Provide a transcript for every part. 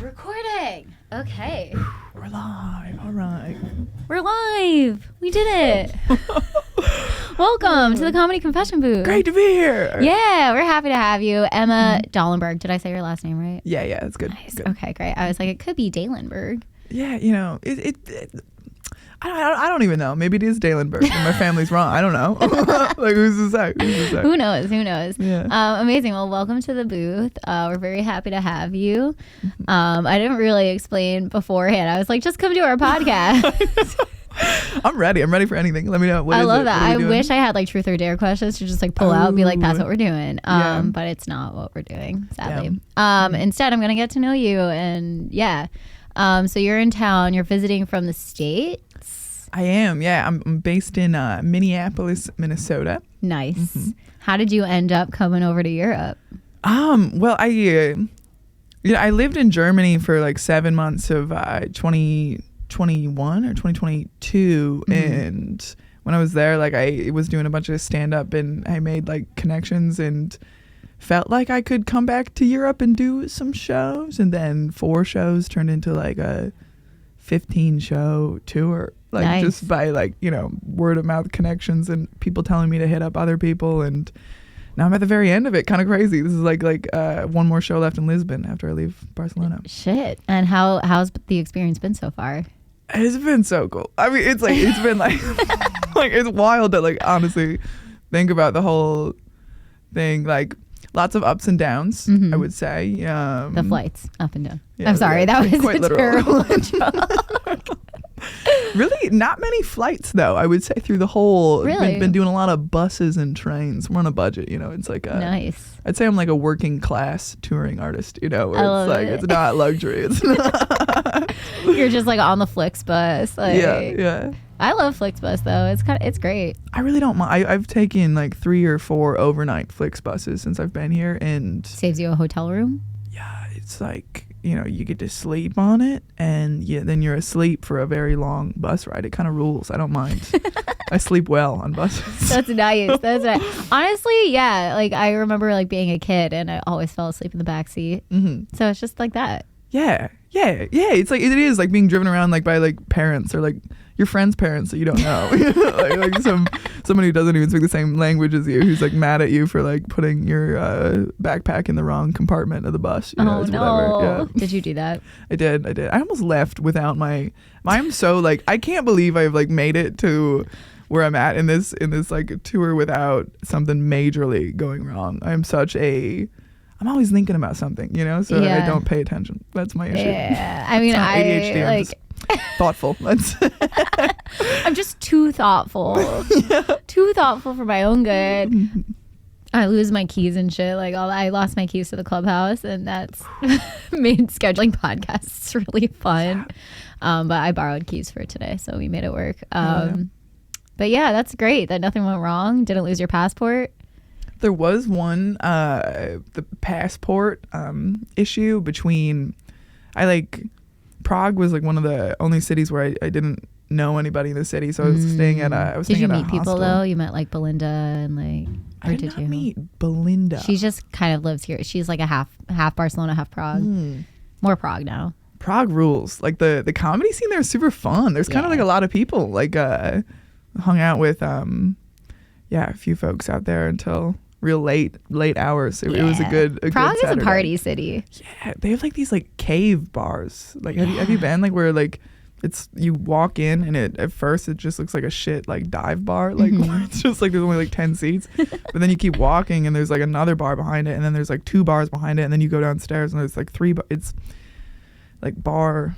Recording. Okay. We're live. All right. We're live. We did it. Welcome to the Comedy Confession Booth. Great to be here. Yeah, we're happy to have you. Emma Dalenberg. Did I say your last name right? Yeah, that's good. Nice. Good. Okay, great. I was like, it could be Dalenberg. Yeah, you know, I don't even know. Maybe it is Dalenberg and my family's wrong. I don't know. Like, who's to say? Who knows? Yeah. Amazing. Well, welcome to the booth. We're very happy to have you. I didn't really explain beforehand. I was like, just come to our podcast. I'm ready. I'm ready for anything. Let me know. I love that. I wish I had like truth or dare questions to just like pull out and be like, that's what we're doing. But it's not what we're doing, sadly. Instead, I'm going to get to know you. And yeah. So you're in town. You're visiting from the States. I am. Yeah. I'm based in Minneapolis, Minnesota. Nice. Mm-hmm. How did you end up coming over to Europe? Well, I lived in Germany for like 7 months of 2021 or 2022, and when I was there, like I was doing a bunch of stand-up and I made like connections and felt like I could come back to Europe and do some shows, and then 4 shows turned into like a 15 show tour, like nice. Just by like, you know, word of mouth connections and people telling me to hit up other people, and now I'm at the very end of it. Kind of crazy. This is like one more show left in Lisbon after I leave Barcelona. Shit. And how's the experience been so far? It's been so cool. I mean, it's been like like it's wild to like honestly think about the whole thing. Like lots of ups and downs, I would say. The flights up and down. Yeah, I'm sorry, that was quite a literal. terrible joke. Really, not many flights though. I would say through the whole. Really? Been doing a lot of buses and trains. We're on a budget, you know. It's like Nice. I'd say I'm like a working class touring artist, you know, where I love it's like it. it's not luxury. It's not. You're just like on the Flixbus. Like, Yeah. I love Flixbus though. It's great. I really don't mind. I've taken like 3 or 4 overnight Flixbuses since I've been here, and Saves you a hotel room. yeah, it's like, you know, you get to sleep on it, and then you're asleep for a very long bus ride. It kind of rules. I don't mind. I sleep well on buses. That's nice. That's nice. Honestly, yeah. Like I remember like being a kid and I always fell asleep in the back seat. So it's just like that. Yeah. It's like it is like being driven around like by like parents or like your friends' parents that you don't know, like somebody who doesn't even speak the same language as you, who's like mad at you for like putting your backpack in the wrong compartment of the bus. You know, Oh it's no! whatever. Yeah. Did you do that? I did. I almost left without I'm so like I can't believe I've like made it to where I'm at in this like tour without something majorly going wrong. I'm always thinking about something, you know, so I don't pay attention. That's my issue. Yeah, I mean, ADHD, I I'm like. just thoughtful. I'm just too thoughtful. Too thoughtful for my own good. I lose my keys and shit. Like I lost my keys to the clubhouse, and that's made scheduling podcasts really fun. But I borrowed keys for today, so we made it work. But yeah, that's great that nothing went wrong. Didn't lose your passport. There was one the passport issue between Prague was like one of the only cities where I didn't know anybody in the city, so I was staying at a Did you meet hostel. people though? You met like Belinda and like, or I did not you meet Belinda? She just kind of lives here. She's like a half Barcelona, half Prague. More Prague now. Prague rules. Like the comedy scene there is super fun. There's kind of like a lot of people. Like hung out with a few folks out there until real late hours. It was a good Prague good is a Saturday. party city. Yeah, they have like these like cave bars. Like have you been like where like it's you walk in and at first it just looks like a shit like dive bar, like where it's just like there's only like 10 seats, but then you keep walking and there's like another bar behind it, and then there's like 2 bars behind it, and then you go downstairs and there's like 3 it's like bar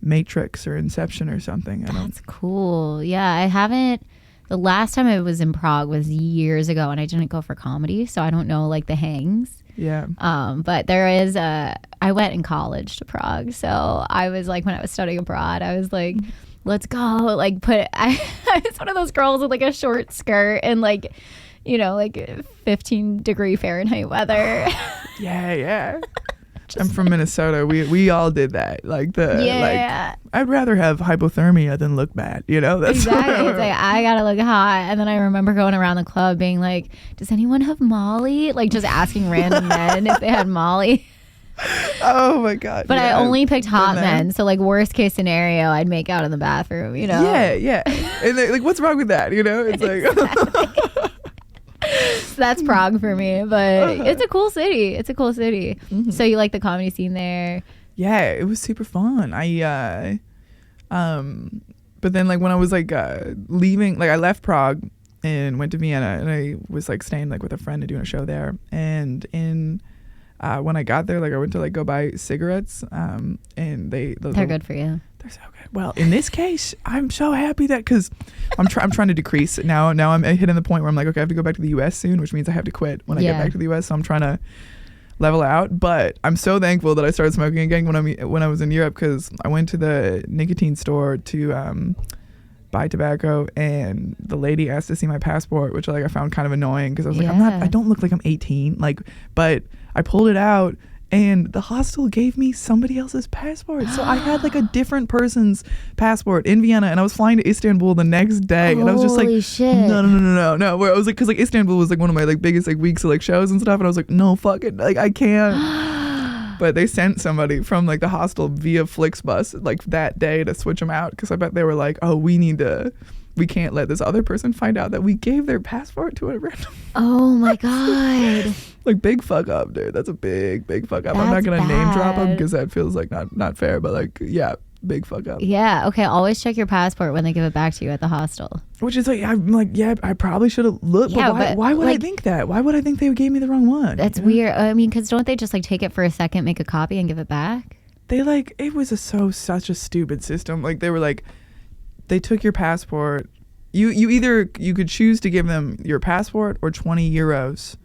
Matrix or Inception or something. That's cool. Yeah, I haven't. The last time I was in Prague was years ago, and I didn't go for comedy, so I don't know like the hangs. Yeah. But there is I went in college to Prague, so I was like, when I was studying abroad, I was like, let's go. Like I was one of those girls with like a short skirt and like, you know, like 15-degree Fahrenheit weather. Yeah. I'm from Minnesota. We all did that. Like like I'd rather have hypothermia than look bad, you know? That's exactly. It's like I gotta look hot. And then I remember going around the club being like, does anyone have Molly? Like just asking random men if they had Molly. Oh my god. But I only picked hot Been there. men, so like worst case scenario, I'd make out in the bathroom, you know? Yeah. And like, what's wrong with that? You know, it's like. So that's Prague for me, but it's a cool city. It's a cool city. Mm-hmm. So you like the comedy scene there? Yeah, it was super fun. But then like when I was like leaving, like I left Prague and went to Vienna, and I was like staying like with a friend and doing a show there. And when I got there, like I went to like go buy cigarettes, and they're good for you. They're so good. Well, in this case, I'm so happy that because I'm trying to decrease now. Now I'm hitting the point where I'm like, okay, I have to go back to the U.S. soon, which means I have to quit when I get back to the U.S. So I'm trying to level out. But I'm so thankful that I started smoking again when I was in Europe, because I went to the nicotine store to buy tobacco, and the lady asked to see my passport, which like I found kind of annoying because I was like, I don't look like I'm 18, like, but I pulled it out. And the hostel gave me somebody else's passport. So I had like a different person's passport in Vienna, and I was flying to Istanbul the next day. And I was just like, shit. No. Where I was like, because like Istanbul was like one of my like biggest like weeks of like shows and stuff. And I was like, no, fuck it. Like I can't. But they sent somebody from like the hostel via Flixbus like that day to switch them out. Because I bet they were like, oh, we can't let this other person find out that we gave their passport to a random. Oh my God. Like big fuck up, dude. That's a big fuck up. I'm not gonna name drop them because that feels like not fair, but like, yeah, big fuck up. Yeah. Okay. Always check your passport when they give it back to you at the hostel. Which is like, I'm like, yeah, I probably should have looked. Yeah, but why would like, I think that? Why would I think they gave me the wrong one? That's weird. I mean, because don't they just like take it for a second, make a copy, and give it back? They like, it was such a stupid system. Like they were like, they took your passport. You could choose to give them your passport or 20 euros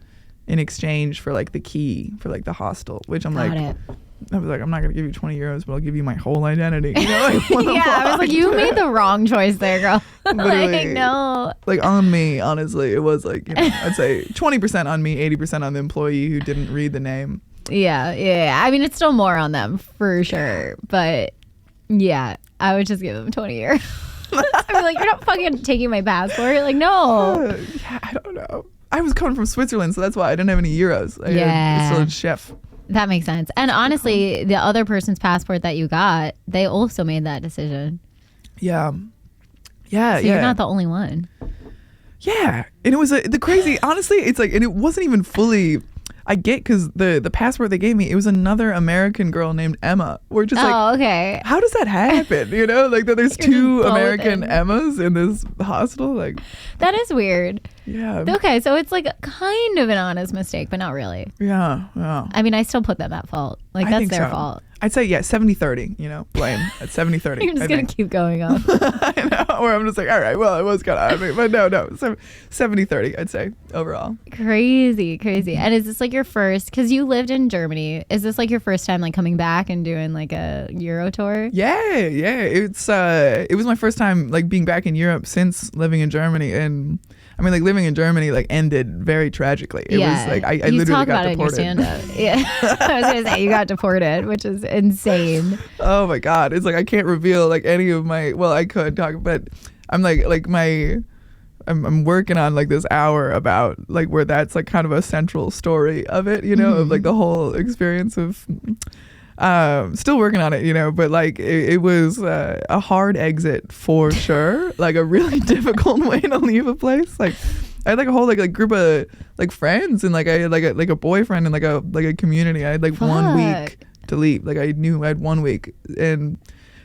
in exchange for like the key for like the hostel, which I was like, I'm not gonna give you 20 euros, but I'll give you my whole identity. You know, like, I was like, you made the wrong choice there, girl. Like, no. Like on me, honestly, it was like, you know, I'd say 20% on me, 80% on the employee who didn't read the name. Yeah. I mean, it's still more on them for sure, but yeah, I would just give them 20 euros. I'd be like, you're not fucking taking my passport. Like, no. Yeah, I don't know. I was coming from Switzerland, so that's why I didn't have any euros. I had still a chef. That makes sense. And honestly, the other person's passport that you got, they also made that decision. Yeah. So you're not the only one. Yeah. And it was the crazy, honestly, it's like, and it wasn't even fully, I get, because the passport they gave me, it was another American girl named Emma. We're just like, okay. How does that happen? You know, like that there's two American Emmas in this hostel. Like, that is weird. Yeah. Okay, so it's like kind of an honest mistake, but not really. Yeah. I mean, I still put them at fault. Like, that's their fault. I'd say, 70-30, you know, blame at 70-30. You're just going to keep going on. I know, or I'm just like, all right, well, it was kind of, I mean, but no, 70-30, I'd say, overall. Crazy. And is this like your first, because you lived in Germany, is this like your first time like coming back and doing like a Euro tour? Yeah. It was my first time like being back in Europe since living in Germany, and I mean, like living in Germany like ended very tragically. It was like I literally got deported. You talk about it in your stand-up. Yeah, I was gonna say you got deported, which is insane. Oh my God, it's like I can't reveal like any of my. Well, I could talk, but I'm I'm working on like this hour about like where that's like kind of a central story of it, you know, of like the whole experience of. Still working on it, you know, but like it was a hard exit for sure, like a really difficult way to leave a place. Like I had like a whole like group of like friends, and like I had like a boyfriend and like a community. I had like 1 week to leave. Like I knew I had 1 week, and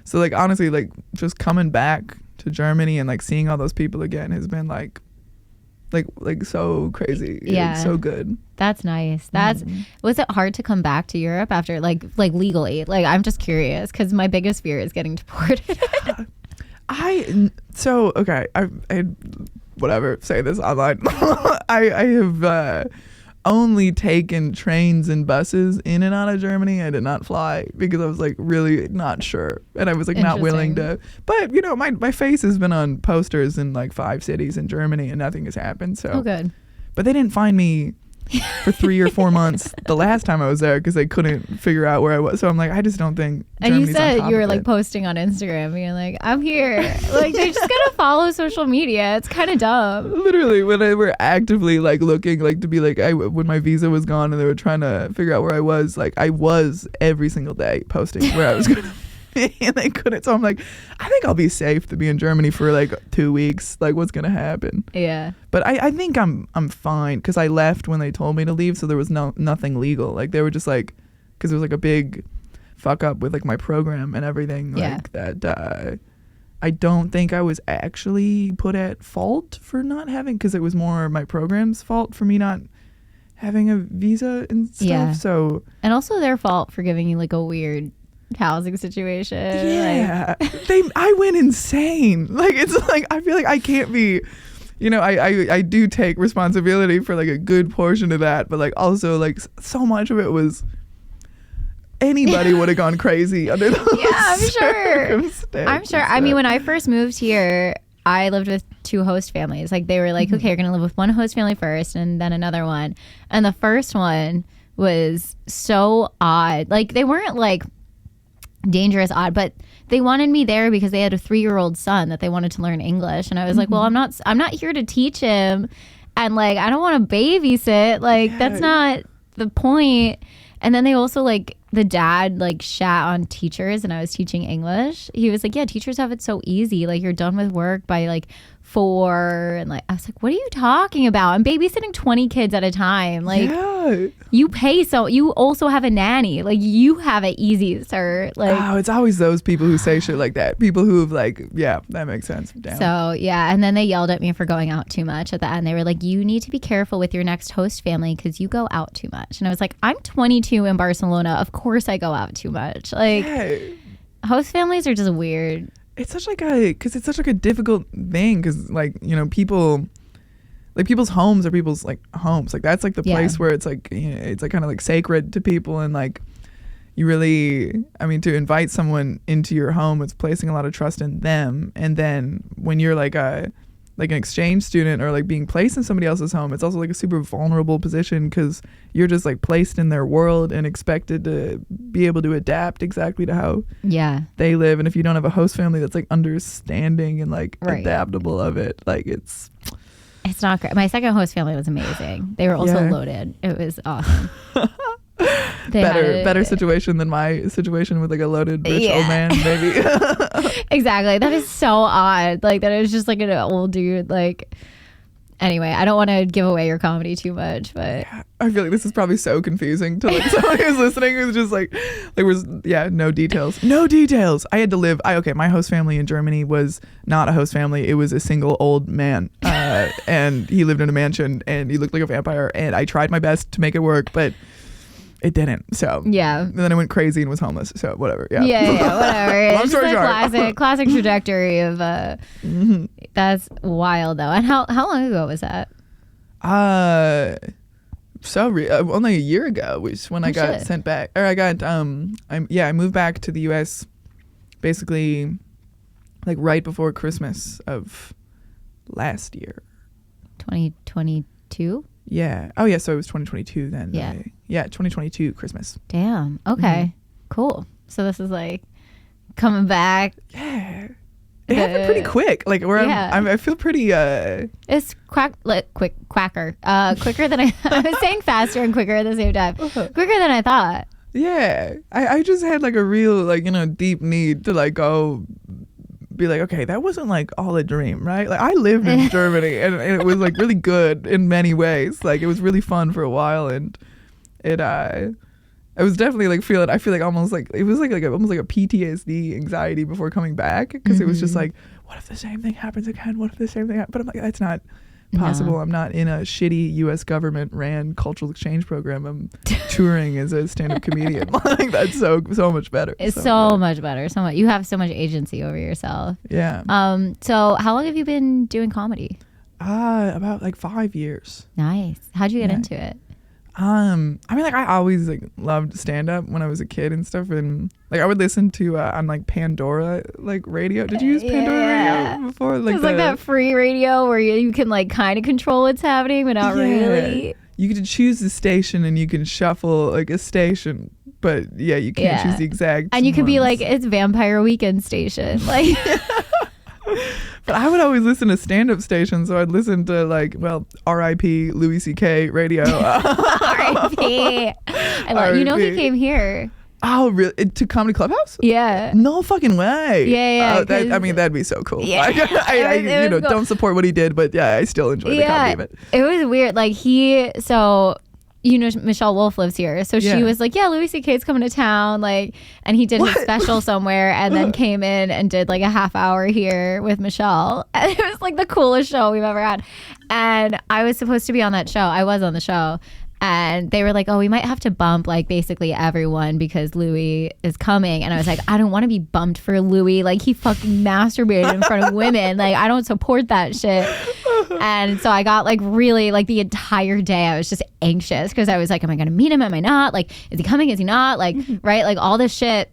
so like honestly, like just coming back to Germany and like seeing all those people again has been like so crazy. Yeah, it's so good. That's nice. Was it hard to come back to Europe after like legally? Like I'm just curious because my biggest fear is getting deported. I whatever, say this online. I have only taken trains and buses in and out of Germany. I did not fly because I was like really not sure, and I was like not willing to. But you know, my face has been on posters in like 5 cities in Germany, and nothing has happened. So good. But they didn't find me. for 3 or 4 months the last time I was there because they couldn't figure out where I was. So I'm like, I just don't think And Germany's you said you were like it. posting on Instagram being like, I'm here. Like, they just gotta follow social media. It's kind of dumb. Literally, when they were actively like looking like to be like, when my visa was gone and they were trying to figure out where I was, like I was every single day posting where I was going to be, and they couldn't. So I'm like, I think I'll be safe to be in Germany for like 2 weeks. Like, what's gonna happen? Yeah. But I think I'm fine because I left when they told me to leave, so there was nothing legal. Like they were just like, because it was like a big fuck up with like my program and everything. Yeah. Like that. I don't think I was actually put at fault for not having, because it was more my program's fault for me not having a visa and stuff. Yeah. So And also their fault for giving you like a weird housing situation. yeah, I went insane. Like it's like I feel like I can't be. I do take responsibility for like a good portion of that, but like also like so much of it was anybody would have gone crazy under those circumstances. I'm sure. I mean, when I first moved here, I lived with 2 host families. Like they were like, okay, you're gonna live with one host family first and then another one. And the first one was so odd. Like they weren't like dangerous odd, but they wanted me there because they had a 3-year-old son that they wanted to learn English. And I was like, well, I'm not here to teach him. And like, I don't want to babysit. Like that's not the point. And then they also like the dad like shat on teachers, and I was teaching English. He was like, yeah, teachers have it so easy. Like you're done with work by like 4. And like, I was like, what are you talking about? I'm babysitting 20 kids at a time. Like you pay, so you also have a nanny. Like you have it easy, sir. Like, oh, it's always those people who say shit like that. People who've like, yeah, that makes sense. Damn. So yeah, and then they yelled at me for going out too much at the end. They were like, you need to be careful with your next host family because you go out too much. And I was like, I'm 22 in Barcelona. Of course I go out too much. Like host families are just weird. It's such like a difficult thing because like, people, like people's homes are people's like homes. Like that's like the place where it's like, it's like kind of like sacred to people. And like you really, I mean, to invite someone into your home, it's placing a lot of trust in them. And then when you're like an exchange student or like being placed in somebody else's home, it's also like a super vulnerable position because you're just like placed in their world and expected to be able to adapt exactly to how they live. And if you don't have a host family that's like understanding and like adaptable of it, like it's not great. My second host family was amazing. They were also loaded. It was awesome. Better situation than my situation with like a loaded rich old man, maybe. Exactly. That is so odd. Like that is just like an old dude. Like anyway, I don't want to give away your comedy too much, but I feel like this is probably so confusing to like someone who's listening who's just like was no details. No details. I had to live my host family in Germany was not a host family. It was a single old man. And he lived in a mansion and he looked like a vampire, and I tried my best to make it work, but it didn't. So and then I went crazy and was homeless. So whatever. Whatever. Long story short. Classic trajectory of that's wild though. And how long ago was that? Only a year ago was when I got sent back, or I got I moved back to the US basically like right before Christmas of last year. 2022? Yeah. Oh yeah, so it was 2022 then. Yeah, 2022 Christmas. Damn. Okay. Cool. So this is like coming back. Yeah. It happened pretty quick. Like where I feel pretty it's quicker than I was saying faster and quicker at the same time. Quicker than I thought. Yeah. I just had like a real like, deep need to like go be like, okay, that wasn't like all a dream, right? Like I lived in Germany and it was like really good in many ways. Like it was really fun for a while, and I was definitely like I feel like almost like it was like almost like a PTSD anxiety before coming back, because it was just like, what if the same thing happens again? What if the same thing happens? But I'm like, that's not possible. I'm not in a shitty US government ran cultural exchange program. I'm touring as a stand-up comedian. Like that's so much better. It's so much better. So much. You have so much agency over yourself. Yeah. So how long have you been doing comedy? About like 5 years. Nice. How'd you get into it? I mean, like I always like loved stand up when I was a kid and stuff, and like I would listen to on like Pandora like radio. Did you use Pandora radio before? Like it's like that free radio where you can like kind of control what's happening but not really. you can choose the station and you can shuffle like a station, but yeah, you can't choose the exact. And you could be ones. like, it's Vampire Weekend station, like. But I would always listen to stand-up stations, so I'd listen to like, well, R.I.P. Louis C.K. radio. R.I.P. You know he came here. Oh, really? To Comedy Clubhouse? Yeah. No fucking way. Yeah. That'd be so cool. Yeah. I cool. Don't support what he did, but yeah, I still enjoy the comedy of it. It was weird. Like Michelle Wolf lives here. So she was like, yeah, Louis C.K.'s coming to town. Like, and he did his special somewhere and then came in and did like a half hour here with Michelle. And it was like the coolest show we've ever had. And I was supposed to be on that show. I was on the show. And they were like, oh, we might have to bump like basically everyone because Louis is coming. And I was like, I don't want to be bumped for Louis. Like, he fucking masturbated in front of women. Like, I don't support that shit. And so I got like really like the entire day I was just anxious because I was like, am I going to meet him? Am I not? Like, is he coming? Is he not? Like, right? Like all this shit.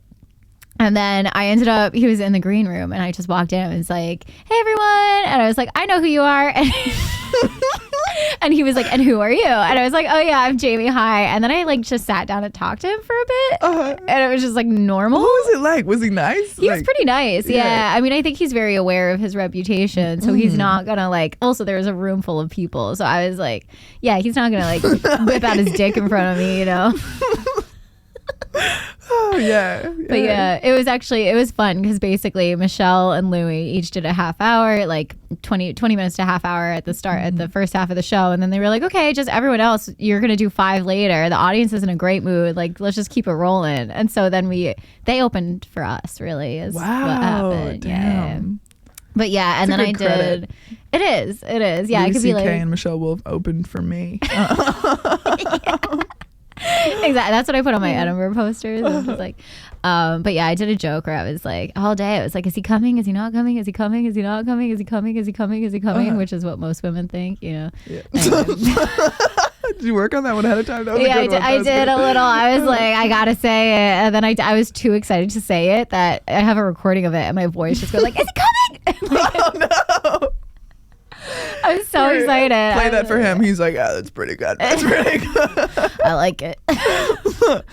And then I ended up, he was in the green room and I just walked in and was like, hey, everyone. And I was like, I know who you are. And he was like, and who are you? And I was like, oh yeah, I'm Jamie. Hi. And then I like just sat down and talked to him for a bit. And it was just like normal. What was it like? Was he nice? He was pretty nice. Yeah. I mean, I think he's very aware of his reputation. So he's not going to like, also there was a room full of people. So I was like, yeah, he's not going to like whip out his dick in front of me, you know? Oh yeah. But yeah, it was fun because basically Michelle and Louis each did a half hour, like 20 minutes to half hour at the start at the first half of the show, and then they were like, okay, just everyone else, you're gonna do 5 later. The audience is in a great mood, like let's just keep it rolling. And so then they opened for us, really, is what happened. Damn. Yeah. But yeah, and then I did. It is. Yeah, Louis I could be C.K. like and Michelle Wolf opened for me. Exactly. That's what I put on my Edinburgh posters. I was just like, but yeah, I did a joke where I was like, all day I was like, is he coming? Is he not coming? Is he coming? Is he not coming? Is he coming? Is he coming? Is he coming? Which is what most women think, you know. Yeah. Did you work on that one ahead of time? That was yeah, a good one. I did a little. I was like, I gotta say it, and then I was too excited to say it that I have a recording of it, and my voice just goes like, is he coming? Oh no. I was so excited. Play that for him. He's like, that's pretty good. That's pretty good. I like it.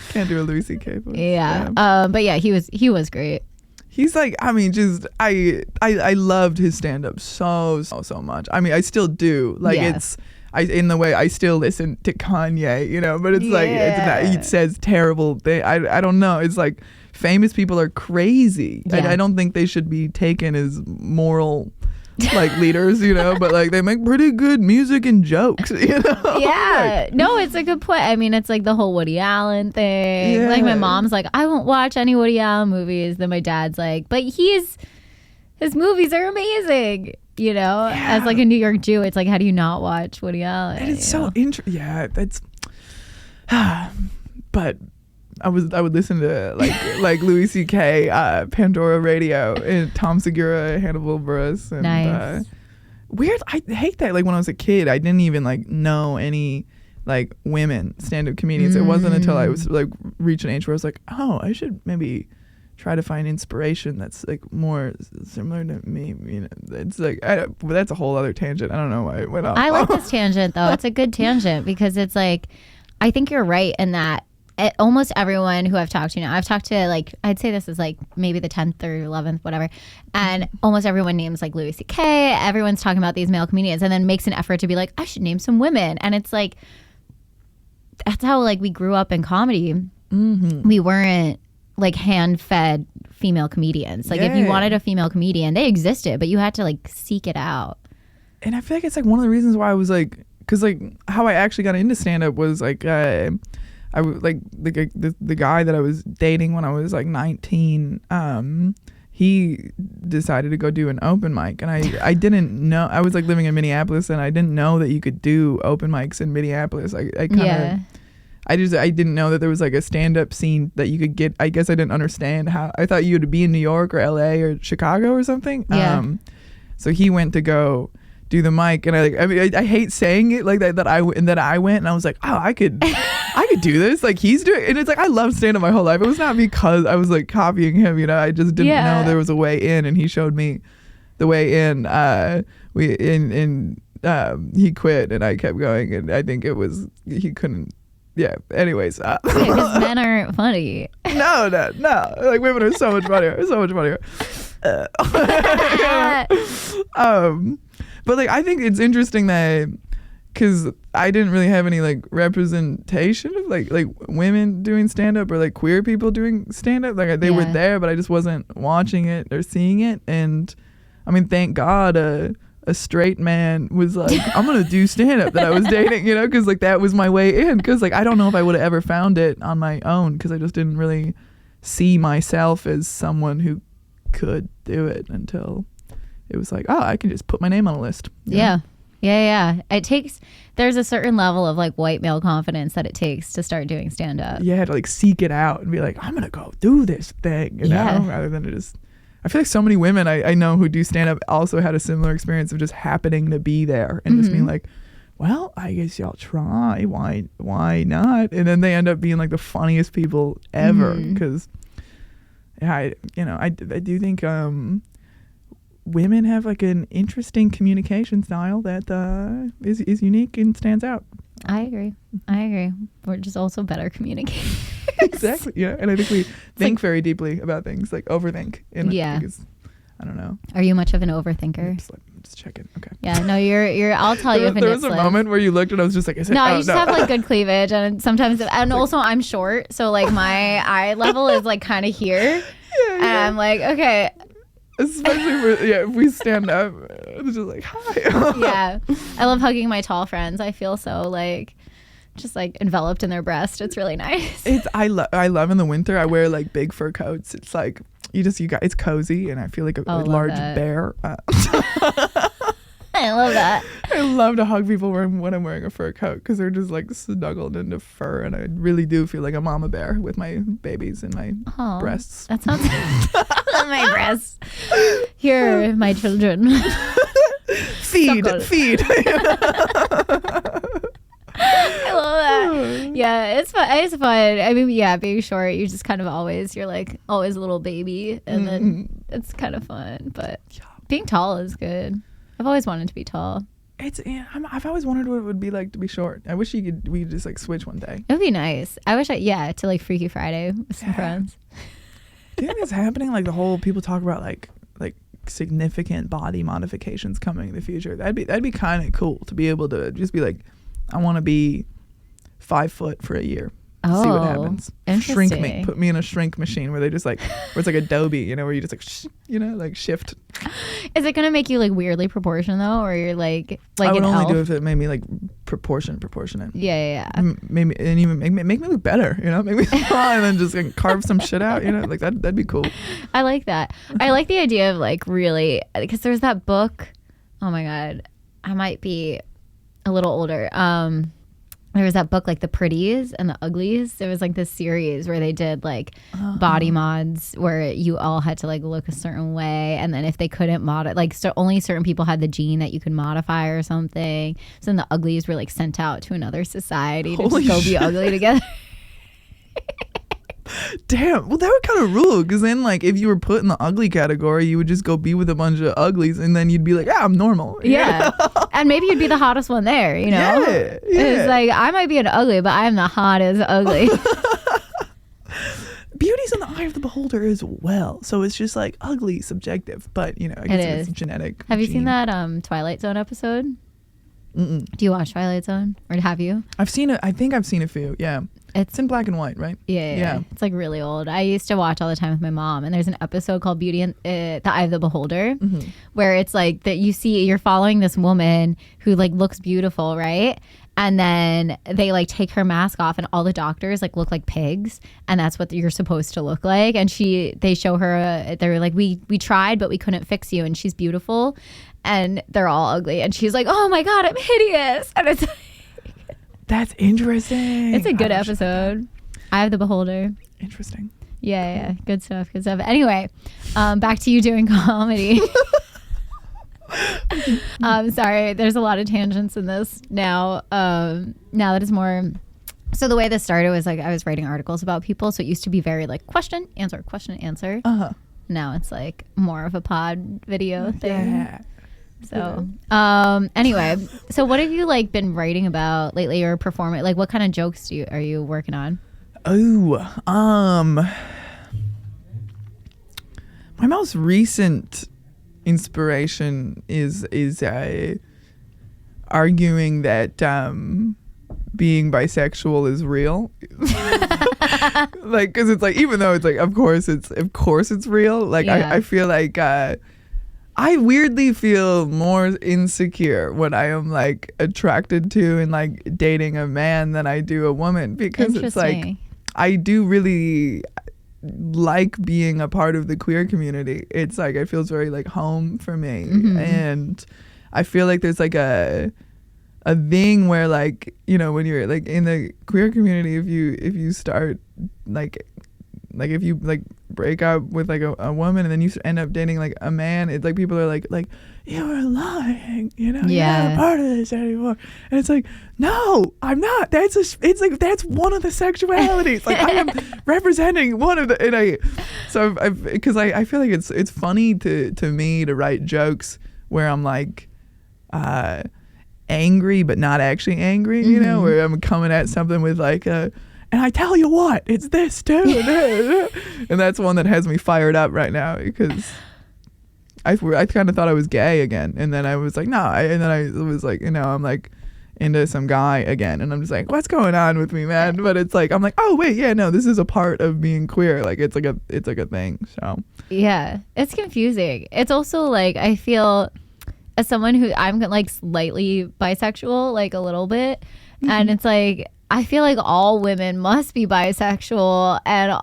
Can't do a Louis C.K. voice. Yeah. But yeah, he was great. He's like, I mean, just I loved his stand up so much. I mean, I still do. Like in the way I still listen to Kanye, you know, but it's like he says terrible things. I don't know. It's like famous people are crazy. Yeah. I don't think they should be taken as moral like leaders, you know, but like they make pretty good music and jokes, you know. Yeah. No, it's a good point. I mean, it's like the whole Woody Allen thing. Yeah. Like my mom's like, I won't watch any Woody Allen movies. Then my dad's like, but his movies are amazing. You know, as like a New York Jew, it's like, how do you not watch Woody Allen? And it's so interesting. Yeah, that's. But I would listen to like Louis C.K., Pandora Radio, and Tom Segura, Hannibal Buress, and nice. Weird. I hate that. Like when I was a kid, I didn't even like know any like women stand-up comedians. It wasn't until I was like reached an age where I was like, oh, I should maybe try to find inspiration that's like more similar to me. You know, it's like but that's a whole other tangent. I don't know why it went off. I like this tangent though. It's a good tangent because it's like, I think you're right in that. Almost everyone who I've talked to now, I've talked to like, I'd say this is like maybe the 10th or 11th, whatever. And almost everyone names like Louis C.K. Everyone's talking about these male comedians and then makes an effort to be like, I should name some women. And it's like, that's how like we grew up in comedy. Mm-hmm. We weren't like hand-fed female comedians. Like if you wanted a female comedian, they existed, but you had to like seek it out. And I feel like it's like one of the reasons why I was like, because like how I actually got into stand-up was like, I was like the guy that I was dating when I was like 19. He decided to go do an open mic, and I didn't know. I was like living in Minneapolis, and I didn't know that you could do open mics in Minneapolis. I didn't know that there was like a stand-up scene that you could get. I guess I didn't understand how. I thought you had to be in New York or LA or Chicago or something. Yeah. So he went to go do the mic, and I hate saying it like that I went, and I was like, oh, I could do this like he's doing, and it's like I loved stand-up my whole life. It was not because I was like copying him, you know. I just didn't know there was a way in, and he showed me the way in. he quit and I kept going, and I think it was he couldn't. Yeah. Anyways, because men aren't funny. No. Like women are so much funnier. But like I think it's interesting that because I didn't really have any like representation of like women doing stand up or like queer people doing stand up. Like they were there, but I just wasn't watching it or seeing it. And I mean, thank God a straight man was like, I'm gonna do stand up that I was dating, you know, because like that was my way in. Because like I don't know if I would have ever found it on my own because I just didn't really see myself as someone who could do it until it was like, oh, I can just put my name on a list. Yeah. It takes, there's a certain level of like white male confidence that it takes to start doing stand up. Yeah, to like seek it out and be like, I'm gonna go do this thing, you know, rather than to just. I feel like so many women I know who do stand up also had a similar experience of just happening to be there and just being like, well, I guess y'all try. Why not? And then they end up being like the funniest people ever because, I do think women have like an interesting communication style that is unique and stands out. I agree. We're just also better communicators. Exactly. Yeah. And I think we think very deeply about things, like overthink. Because, I don't know. Are you much of an overthinker? Just checking. Okay. Yeah. No, you're. I'll tell you if there was a moment where you looked and I was just like, no, you just have like good cleavage, and sometimes, and also I'm short, so like my eye level is like kind of here, and I'm like, okay. Especially if we stand up, it's just like, hi. Yeah. I love hugging my tall friends. I feel so like just like enveloped in their breast. It's really nice. I love in the winter. I wear like big fur coats. It's like it's cozy, and I feel like a large bear. I love that. I love to hug people when I'm wearing a fur coat because they're just like snuggled into fur, and I really do feel like a mama bear with my babies and my breasts. That sounds my breasts. Here, my children. feed. I love that. Yeah, it's fun. It's fun. I mean, yeah, being short, you just kind of you're like always a little baby, and then it's kind of fun. But being tall is good. I've always wanted to be tall. I've always wondered what it would be like to be short. I wish we could just like switch one day. It would be nice. I wish to like Freaky Friday with some friends. Do you think it's happening? Like the whole people talk about like significant body modifications coming in the future. That'd be kind of cool to be able to just be like, I want to be 5 foot for a year. See what happens. Shrink me. Put me in a shrink machine where they just like, where it's like Adobe, you know, where you just like, like shift. Is it gonna make you like weirdly proportioned though, or you're like I would an only elf? do if it made me like proportionate. Yeah. Maybe and even make me look better, you know, make me smile and then just like carve some shit out, you know, like that'd be cool. I like that. I like the idea of like really, because there's that book. Oh my god, I might be a little older. There was that book like The Pretties and the Uglies. There was like this series where they did like body mods where you all had to like look a certain way, and then if they couldn't only certain people had the gene that you could modify or something. So then the Uglies were like sent out to another society to just go be ugly together. Damn. Well, that would kind of rule, because then like if you were put in the ugly category, you would just go be with a bunch of uglies, and then you'd be like, yeah, I'm normal. Yeah. And maybe you'd be the hottest one there, you know? Yeah. It's like, I might be an ugly, but I'm the hottest ugly. Beauty's in the eye of the beholder as well. So it's just like ugly subjective, but you know, I guess it's genetic. Have you seen that Twilight Zone episode? Mm-mm. Do you watch Twilight Zone, or have you? I've seen it. I think I've seen a few. Yeah. It's in black and white, right? Yeah. It's like really old. I used to watch all the time with my mom, and there's an episode called Beauty in the Eye of the Beholder, where it's like that you're following this woman who like looks beautiful, right? And then they like take her mask off, and all the doctors like look like pigs, and that's what you're supposed to look like. And they show her, they're like, we tried, but we couldn't fix you, and she's beautiful, and they're all ugly, and she's like, oh my god, I'm hideous, and it's like, that's interesting. It's a good episode. Eye of the Beholder. Interesting. Yeah. Good stuff. Anyway, back to you doing comedy. Sorry, there's a lot of tangents in this now. Now that it's more. So the way this started was like I was writing articles about people. So it used to be very like question, answer. Uh-huh. Now it's like more of a pod video thing. So, anyway, so what have you like been writing about lately or performing? Like, what kind of jokes are you working on? My most recent inspiration is arguing that being bisexual is real. Like, because it's like, even though it's like, of course it's real. Like, yeah. I feel like I weirdly feel more insecure when I am like attracted to and like dating a man than I do a woman, because it's like I do really like being a part of the queer community. It's like it feels very like home for me. And I feel like there's like a thing where, like, you know, when you're like in the queer community, if you start like if you like break up with like a woman and then you end up dating like a man, it's like people are like you were lying, you know, you're not a part of this anymore. And it's like, no, I'm not. It's like that's one of the sexualities. Like, I am representing one of the, and I feel like it's funny to me to write jokes where I'm like angry but not actually angry, you know, where I'm coming at something with like and I tell you what, it's this too. And that's one that has me fired up right now, because I kind of thought I was gay again, and then I was like, no, and then I was like, you know, I'm like into some guy again, and I'm just like, what's going on with me, man? But it's like, I'm like, oh wait, yeah, no, this is a part of being queer. Like, it's like a thing. So yeah, it's confusing. It's also like, I feel as someone who I'm like slightly bisexual, like a little bit, and it's like, I feel like all women must be bisexual, and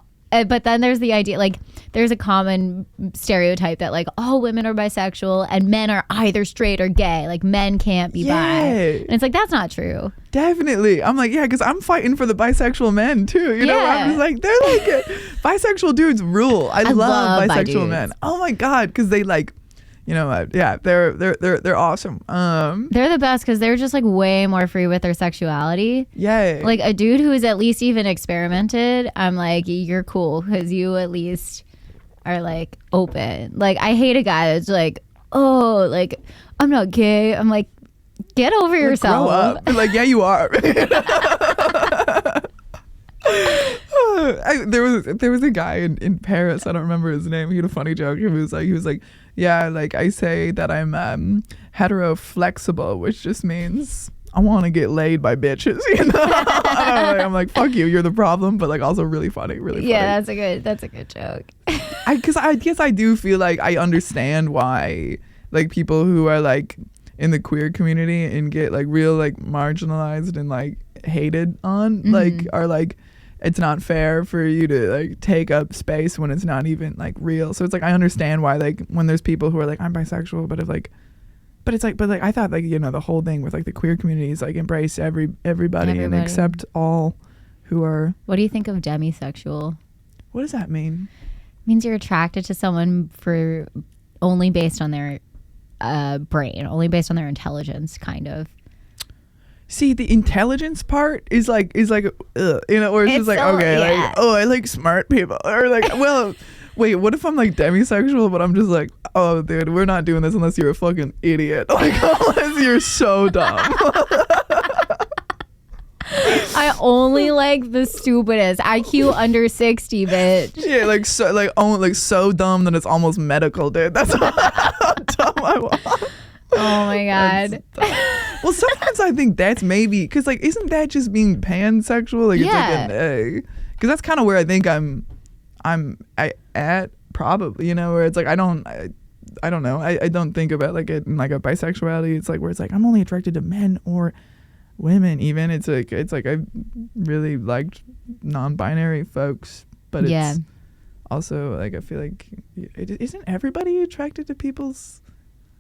but then there's the idea, like, there's a common stereotype that like all women are bisexual and men are either straight or gay. Like, men can't be bi. And it's like, that's not true. Definitely. I'm like, yeah, because I'm fighting for the bisexual men too. You know, I'm just like, they're like bisexual dudes rule. I love bisexual men. Oh my God, because they like, you know, they're awesome. They're the best because they're just like way more free with their sexuality. Yeah. Like a dude who is at least even experimented, I'm like, you're cool because you at least are like open. Like, I hate a guy that's like, oh, like, I'm not gay. I'm like, get over yourself. Grow up. Like, yeah, you are. There was a guy in Paris, I don't remember his name. He had a funny joke. He was like, yeah, like, I say that I'm hetero flexible, which just means I want to get laid by bitches, you know. I'm like, fuck you, you're the problem, but like also really funny, really funny. Yeah, that's a good joke. Because I guess I do feel like I understand why like people who are like in the queer community and get like real like marginalized and like hated on, like, are like, it's not fair for you to like take up space when it's not even like real. So it's like, I understand why, like, when there's people who are like, I'm bisexual, but I thought, like, you know, the whole thing with like the queer community is like embrace everybody and accept all who are. What do you think of demisexual? What does that mean? It means you're attracted to someone for only based on their brain, only based on their intelligence, kind of. See, the intelligence part is like you know, or it's just like, okay, like, oh, I like smart people, or like, well, wait, what if I'm like demisexual, but I'm just like, oh, dude, we're not doing this unless you're a fucking idiot, like, unless you're so dumb. I only like the stupidest. IQ under 60, bitch. Yeah, like so dumb that it's almost medical, dude. That's how dumb I want. Oh my God. Well, sometimes I think that's maybe because, like, isn't that just being pansexual? Like, yeah. It's like because that's kind of where I think I'm at, probably, you know, where it's like I don't know. I don't think about like a bisexuality. It's like where it's like I'm only attracted to men or women. Even it's like I really liked non-binary folks, but it's also like I feel like isn't everybody attracted to people's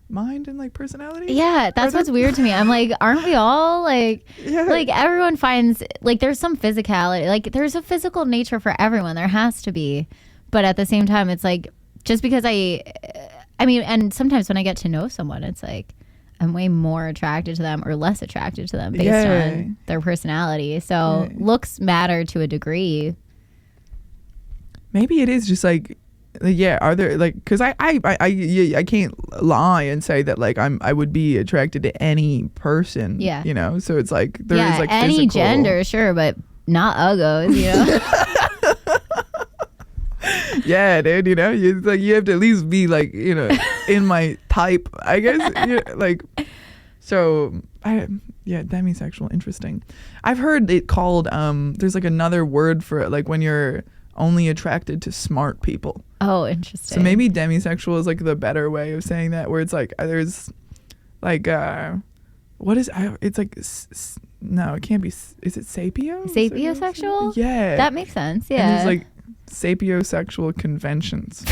mind and like personality? Yeah, that's what's weird to me. I'm like, aren't we all like like everyone finds like there's some physicality, like there's a physical nature for everyone. There has to be, but at the same time, it's like just because I mean, and sometimes when I get to know someone, it's like I'm way more attracted to them or less attracted to them based on their personality. So looks matter to a degree. Maybe it is just like Yeah, are there like, because I can't lie and say that like I would be attracted to any person. Yeah. You know, so it's like there is like any physical... gender, sure, but not uggos, you know. Yeah, dude, you know, you have to at least be like, you know, in my type, I guess. Like, so demisexual, interesting. I've heard it called there's like another word for it, like when you're only attracted to smart people. Oh, interesting. So maybe demisexual is like the better way of saying that, where it's like there's like what is it's like no, it can't be. Is it sapiosexual? Yeah, that makes sense. Yeah, and there's like sapiosexual conventions.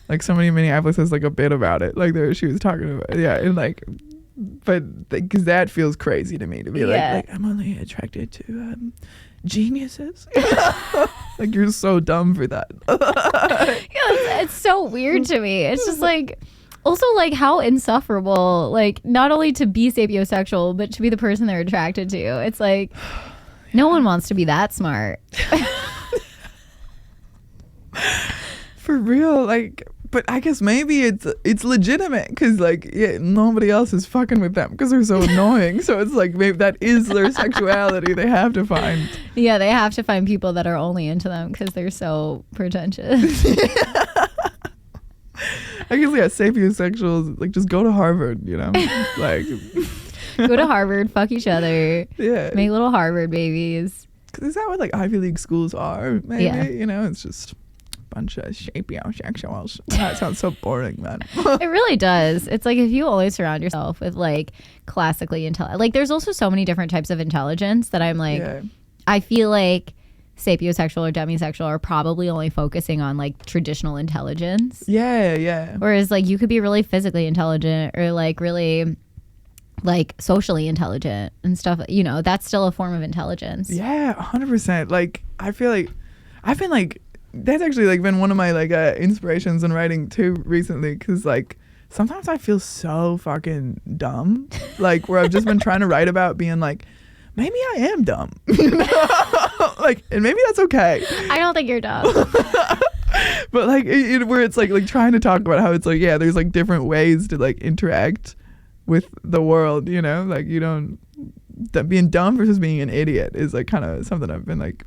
Like somebody in Minneapolis has like a bit about it, like she was talking about, and like, but because that feels crazy to me to be like I'm only attracted to geniuses. Like you're so dumb for that. It's so weird to me. It's just like, also like how insufferable, like not only to be sapiosexual but to be the person they're attracted to. It's like no one wants to be that smart. For real, like, but I guess maybe it's legitimate because like nobody else is fucking with them because they're so annoying. So it's like maybe that is their sexuality. They have to find. Yeah, they have to find people that are only into them because they're so pretentious. I guess sapiosexuals like just go to Harvard, you know, like go to Harvard, fuck each other, make little Harvard babies. Because is that what like Ivy League schools are? Maybe you know, it's just bunch of sapiosexuals. That sounds so boring, man. It really does. It's like if you only surround yourself with like classically intelligent, like there's also so many different types of intelligence that I'm like, I feel like sapiosexual or demisexual are probably only focusing on like traditional intelligence. Whereas like you could be really physically intelligent or like really like socially intelligent and stuff, you know, that's still a form of intelligence. 100%. Like I feel like I've been like, that's actually like been one of my like inspirations in writing too recently, because like sometimes I feel so fucking dumb, like where I've just been trying to write about being like, maybe I am dumb, you know? Like, and maybe that's okay. I don't think you're dumb. But like where it's like trying to talk about how it's like, there's like different ways to like interact with the world, you know, like you don't, that being dumb versus being an idiot is like kind of something I've been like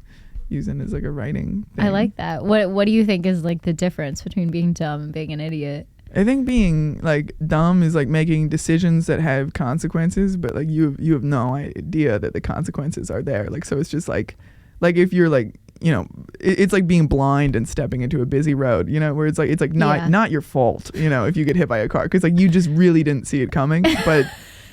using as like a writing thing. I like that. What do you think is like the difference between being dumb and being an idiot? I think being like dumb is like making decisions that have consequences, but like you have no idea that the consequences are there. Like, so it's just like if you're like, you know, it's like being blind and stepping into a busy road, you know, where it's like not your fault, you know, if you get hit by a car, because like you just really didn't see it coming. But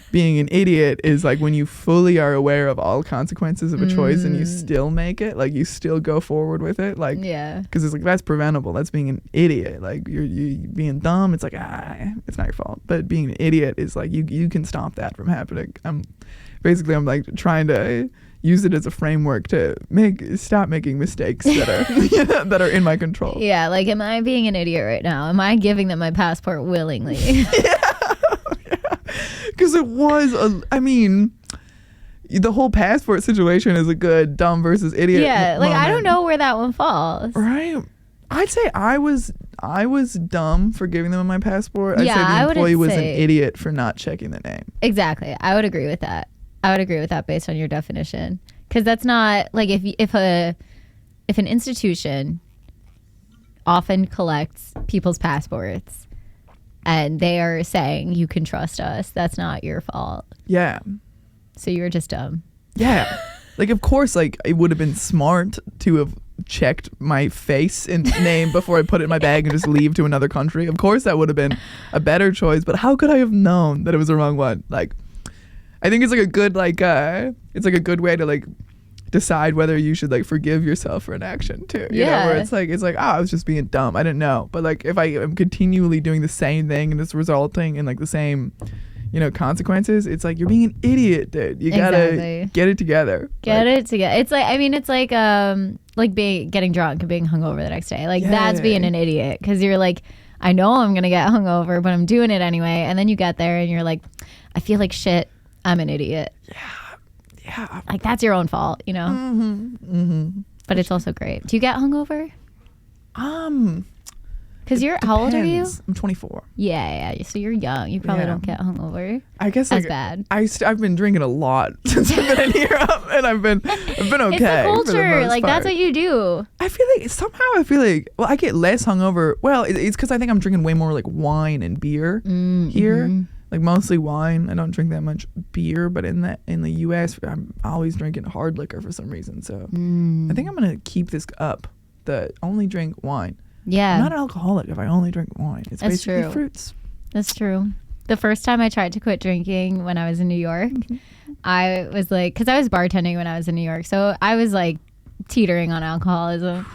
being an idiot is like when you fully are aware of all consequences of a choice and you still make it, like you still go forward with it, like, because it's like that's preventable. That's being an idiot. Like you being dumb, it's like it's not your fault. But being an idiot is like you can stop that from happening. I'm like trying to use it as a framework to stop making mistakes that are that are in my control. Yeah, like am I being an idiot right now? Am I giving them my passport willingly? Because it was the whole passport situation is a good dumb versus idiot moment. I don't know where that one falls. Right. I'd say I was dumb for giving them my passport. I'd say the employee was an idiot for not checking the name. Exactly. I would agree with that. Based on your definition, because that's not like if an institution often collects people's passports and they are saying you can trust us, that's not your fault. Yeah. So you were just dumb. Yeah. Like of course, like it would have been smart to have checked my face and name before I put it in my bag and just leave to another country. Of course that would have been a better choice, but how could I have known that it was the wrong one? Like I think it's like a good it's like a good way to like decide whether you should like forgive yourself for an action too. You know, where it's like I was just being dumb. I didn't know. But like if I am continually doing the same thing and it's resulting in like the same, you know, consequences, it's like you're being an idiot, dude. You gotta get it together. It's like getting drunk and being hungover the next day. Like that's being an idiot, because you're like, I know I'm gonna get hungover, but I'm doing it anyway. And then you get there and you're like, I feel like shit. I'm an idiot. Yeah. Like that's your own fault, you know. But it's also great. Do you get hungover? Because how old are you? I'm 24. Yeah. So you're young. You probably don't get hungover. I guess as bad. I've been drinking a lot since I've been in Europe, and I've been okay. It's the culture. Like that's what you do. I feel like well, I get less hungover. Well, it's because I think I'm drinking way more like wine and beer here. Like mostly wine. I don't drink that much beer, but in the US, I'm always drinking hard liquor for some reason. So I think I'm gonna keep this up. The only drink wine. Yeah. I'm not an alcoholic if I only drink wine. It's basically true. fruits. That's true. The first time I tried to quit drinking when I was in New York, I was like, because I was bartending when I was in New York, so I was like teetering on alcoholism.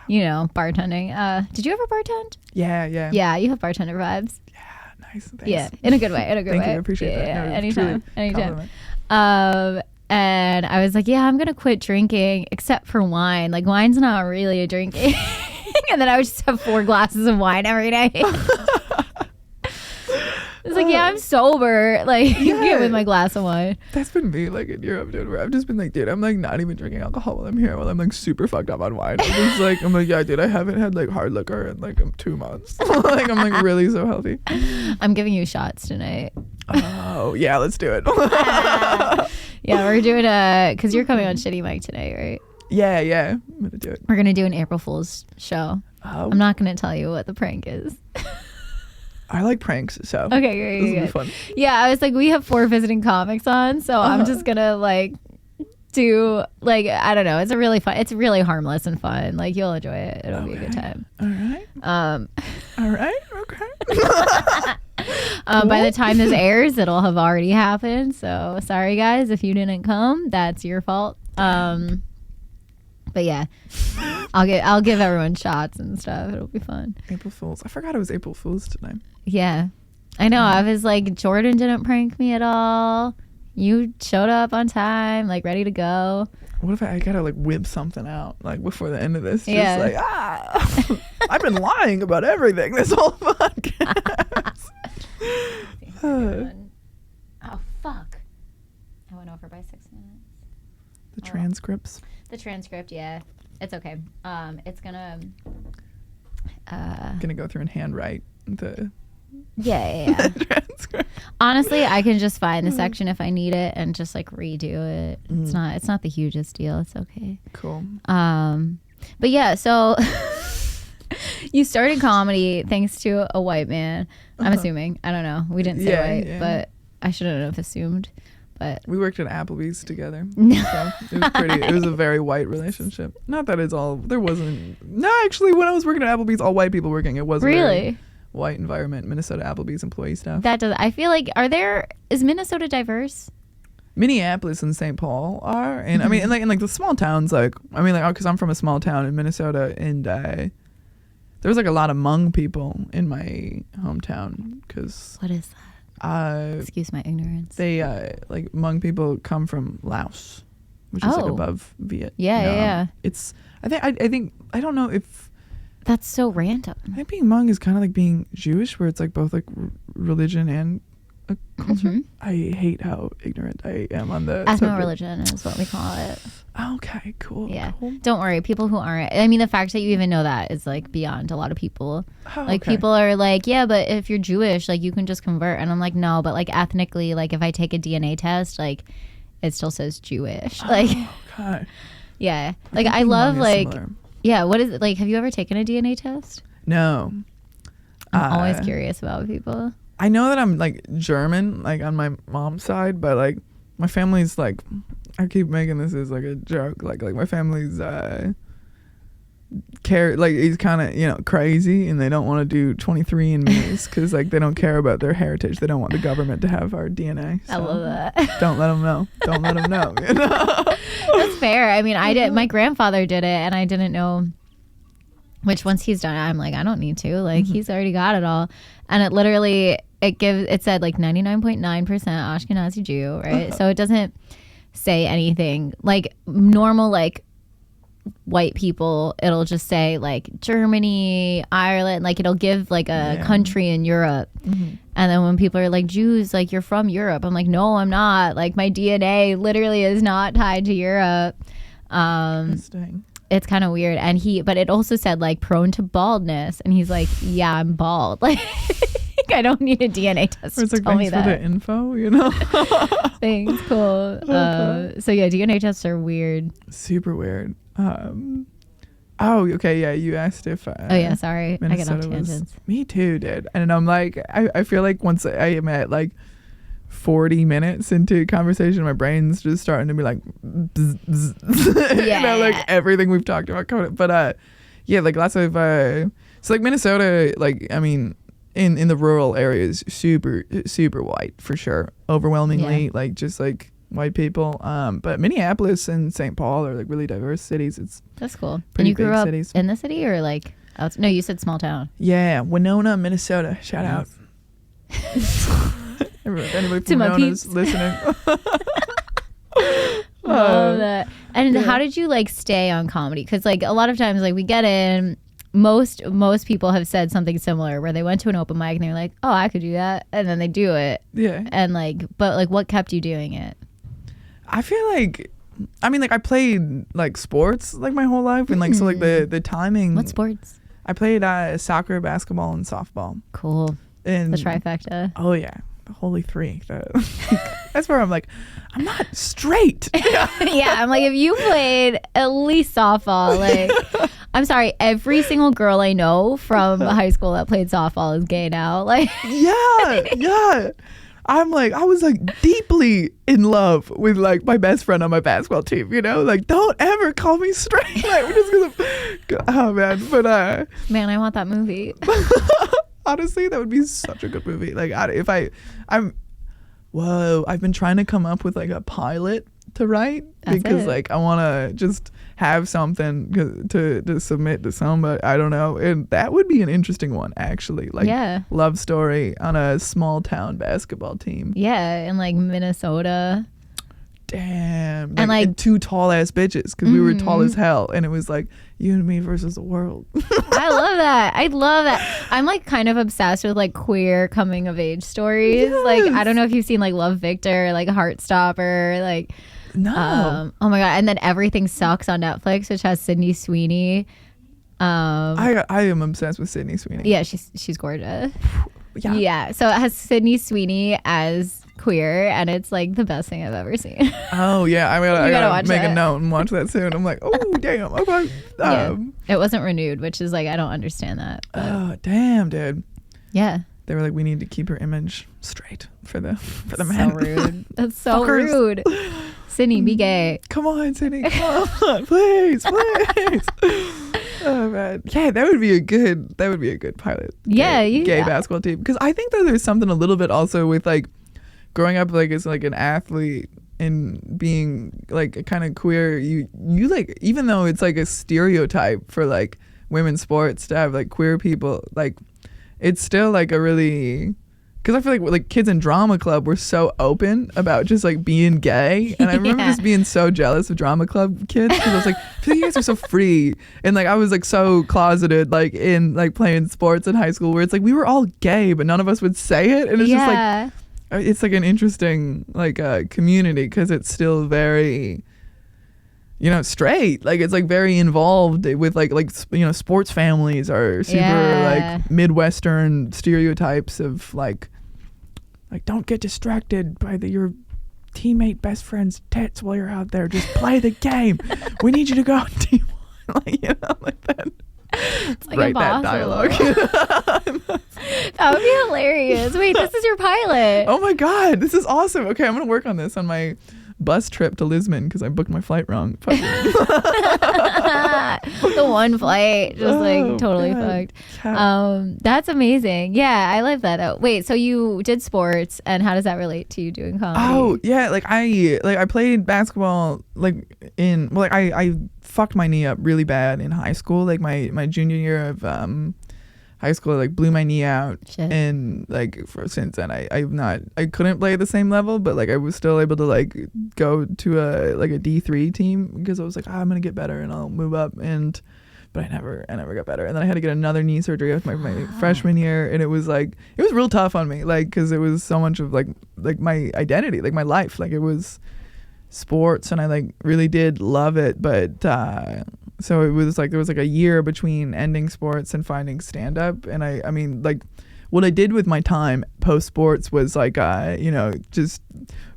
You know, bartending. Did you ever bartend? Yeah. Yeah, you have bartender vibes. Nice. Thanks. Yeah, in a good way. Thank you. I appreciate that. No, anytime. Compliment. And I was like, yeah, I'm gonna quit drinking, except for wine. Like wine's not really a drinking. And then I would just have 4 glasses of wine every night. It's like, yeah, I'm sober. Like, get with my glass of wine. That's been me, like, in Europe, dude, where I've just been like, dude, I'm, like, not even drinking alcohol while I'm here, while I'm, like, super fucked up on wine. I'm like, yeah, dude, I haven't had, like, hard liquor in, like, 2 months. Like, I'm, like, really so healthy. I'm giving you shots tonight. Oh, yeah, let's do it. Yeah, we're doing because you're coming on Shitty Mike tonight, right? Yeah, I'm going to do it. We're going to do an April Fool's show. I'm not going to tell you what the prank is. I like pranks, so okay, great. This will be fun. Yeah, I was like, we have 4 visiting comics on, so I'm just gonna like do like I don't know. It's really harmless and fun. Like you'll enjoy it. It'll be a good time. All right. All right. Okay. By the time this airs, it'll have already happened. So sorry guys if you didn't come. That's your fault. But yeah, I'll give everyone shots and stuff. It'll be fun. April Fools. I forgot it was April Fools tonight. Yeah, I know. I was like, Jordan didn't prank me at all. You showed up on time, like ready to go. What if I gotta like whip something out like before the end of this? Yeah. Just like I've been lying about everything this whole podcast. Oh fuck! I went over by 6 minutes. The transcripts. The transcript, yeah, it's okay. It's gonna go through and handwrite the yeah. transcript. Honestly, I can just find the section if I need it and just like redo it. It's not the hugest deal. It's okay. Cool. But yeah, so you started comedy thanks to a white man. I'm assuming. I don't know. We didn't say white, but I shouldn't have assumed. But we worked at Applebee's together. So it was a very white relationship. Not that it's all, there wasn't, no, actually when I was working at Applebee's, all white people working. It was a very white environment, Minnesota Applebee's employee staff. I feel like, is Minnesota diverse? Minneapolis and St. Paul are, and I mean, in like the small towns, because I'm from a small town in Minnesota, and there was like a lot of Hmong people in my hometown. What is that? Excuse my ignorance. They like Hmong people come from Laos, which is like above Vietnam. Yeah. It's I think I don't know if that's so random. I think being Hmong is kind of like being Jewish, where it's like both like religion and a culture. I hate how ignorant I am on the ethno-religion is what we call it. Okay, cool. Yeah, cool. Don't worry. People who aren't, I mean, the fact that you even know that is like beyond a lot of people. People are like, yeah, but if you're Jewish, like you can just convert, and I'm like, no, but like ethnically, like if I take a DNA test, like it still says Jewish. Like, okay. Yeah, like I love like, yeah. What is it like? Have you ever taken a DNA test? No. I'm always curious about people. I know that I'm like German, like on my mom's side, but like my family's like, I keep making this as like a joke, like my family's he's kind of crazy, and they don't want to do 23andMe's because like they don't care about their heritage. They don't want the government to have our DNA. So I love that. Don't let them know. Don't let them know. That's fair. I mean, I did. My grandfather did it, and I didn't know. Which once he's done it, I'm like, I don't need to. Like he's already got it all, and it literally it said like 99.9% Ashkenazi Jew, right? So it doesn't say anything like normal like white people. It'll just say like Germany, Ireland, like it'll give like a country in Europe. And then when people are like Jews, like you're from Europe, I'm like, no, I'm not. Like my DNA literally is not tied to Europe. Interesting. it's kind of weird. And but it also said like prone to baldness, and he's like, yeah, I'm bald. Like, I don't need a DNA test to tell me that. Thanks for the info, you know. Thanks, cool. So yeah, DNA tests are weird. Super weird. Oh, okay, yeah. You asked if. Oh yeah, sorry, Minnesota I get off tangents. Me too, dude. And I'm like, I feel like once I am at like 40 minutes into conversation, my brain's just starting to be like, bzz, bzz, bzz. Yeah. You know, like everything we've talked about coming up. But yeah, like lots of so like Minnesota, like I mean, in the rural areas, super white for sure, overwhelmingly, like just like white people. But Minneapolis and St. Paul are like really diverse cities. That's cool. Pretty and you grew big up cities. in the city or like no, you said small town. Yeah, Winona, Minnesota. Shout out. Anybody from Winona's listening. Love that. And how did you like stay on comedy? Because like a lot of times like we get in, most people have said something similar where they went to an open mic and they're like, oh, I could do that, and then they do it. Yeah. And like, but like, what kept you doing it? I feel like, I mean, like I played like sports like my whole life, and like so like the timing. What sports? I played soccer, basketball, and softball. Cool. And the trifecta. Oh yeah, the holy three. That's where I'm like, I'm not straight. Yeah, I'm like, if you played at least softball, like, I'm sorry, every single girl I know from high school that played softball is gay now. Like, yeah. I'm like, I was like deeply in love with like my best friend on my basketball team, you know, like don't ever call me straight. Like, we're just gonna, oh man, but man, I want that movie. Honestly, that would be such a good movie. Like, I've been trying to come up with like a pilot to write. That's because it. like I want to just have something to submit to somebody. I don't know, and that would be an interesting one actually. Like, love story on a small town basketball team. Yeah, in like Minnesota. Damn. And like two tall ass bitches, because we were tall as hell, and it was like you and me versus the world. I love that. I'm like kind of obsessed with like queer coming of age stories. Yes. Like, I don't know if you've seen like Love Victor, like Heartstopper, like no. Oh my god. And then Everything Sucks on Netflix, which has Sydney Sweeney. I am obsessed with Sydney Sweeney. Yeah, she's gorgeous. Yeah. So it has Sydney Sweeney as queer, and it's like the best thing I've ever seen. Oh yeah, I gotta make that. a note and watch that soon. I'm like, oh damn, okay. It wasn't renewed, which is like, I don't understand that. But. Oh damn, dude. Yeah. They were like, we need to keep her image straight for the man. So rude. That's so rude. Sydney, be gay. Come on, Sydney. Come on, please. Oh man, yeah, that would be a good pilot. Yeah, gay basketball team, because I think that there's something a little bit also with like growing up like as like an athlete and being like kind of queer. You like, even though it's like a stereotype for like women's sports to have like queer people, like it's still like a really. Because I feel like kids in drama club were so open about just like being gay, and I remember just being so jealous of drama club kids, because I was like, I feel like you guys are so free, and like I was like so closeted like in like playing sports in high school, where it's like we were all gay but none of us would say it, and it's just like it's like an interesting like community, because it's still very, you know, straight. Like it's like very involved with like you know, sports families are super like Midwestern stereotypes of like don't get distracted by your teammate best friend's tits while you're out there. Just play the game. We need you to go on team one. Like, you know, like that. It's like write impossible. That dialogue. That would be hilarious. Wait, this is your pilot. Oh my god, this is awesome. Okay, I'm gonna work on this on my bus trip to Lisbon, because I booked my flight wrong. The one flight, just like totally fucked. That's amazing. Yeah, I love that. Wait, so you did sports, and how does that relate to you doing comedy? Oh yeah, like I played basketball I fucked my knee up really bad in high school. Like my junior year of high school, like blew my knee out. Shit. And like since then I couldn't play at the same level, but like I was still able to like go to a D3 team, because I was like, I'm gonna get better and I'll move up, but I never got better. And then I had to get another knee surgery with my freshman year, and it was real tough on me, like, because it was so much of like my identity, like my life, like it was sports, and I like really did love it, but So it was like there was like a year between ending sports and finding stand up, and I mean like what I did with my time post sports was like just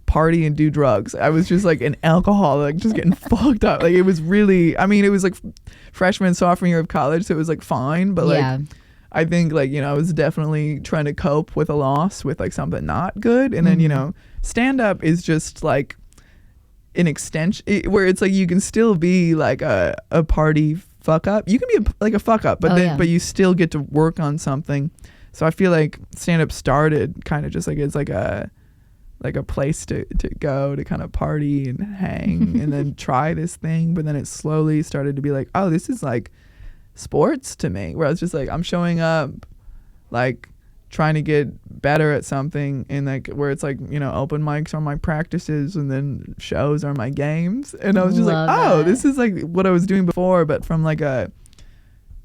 party and do drugs. I was just like an alcoholic, just getting fucked up. Like it was really, I mean, it was like freshman, sophomore year of college, so it was like fine, but like I think like, I was definitely trying to cope with a loss with like something not good. And then, stand up is just like an extension where it's like you can still be like a party fuck up. You can be like a fuck up, but but you still get to work on something. So I feel like stand up started kind of just like it's like a place to go to kind of party and hang and then try this thing. But then it slowly started to be like, oh, this is like sports to me, where I was just like, I'm showing up like trying to get better at something, and like where it's like, open mics are my practices and then shows are my games. And I was just like, oh, this is like what I was doing before, but from like a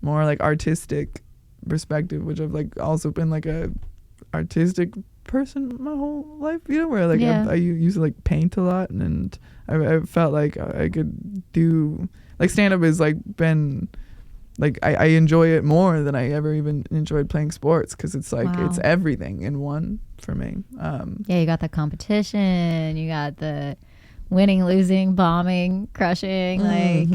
more like artistic perspective, which I've like also been like a artistic person my whole life, where like I used to like paint a lot, and I felt like I could do like stand up has like been like I enjoy it more than I ever even enjoyed playing sports, because it's like it's everything in one for me. You got the competition, you got the winning, losing, bombing, crushing, like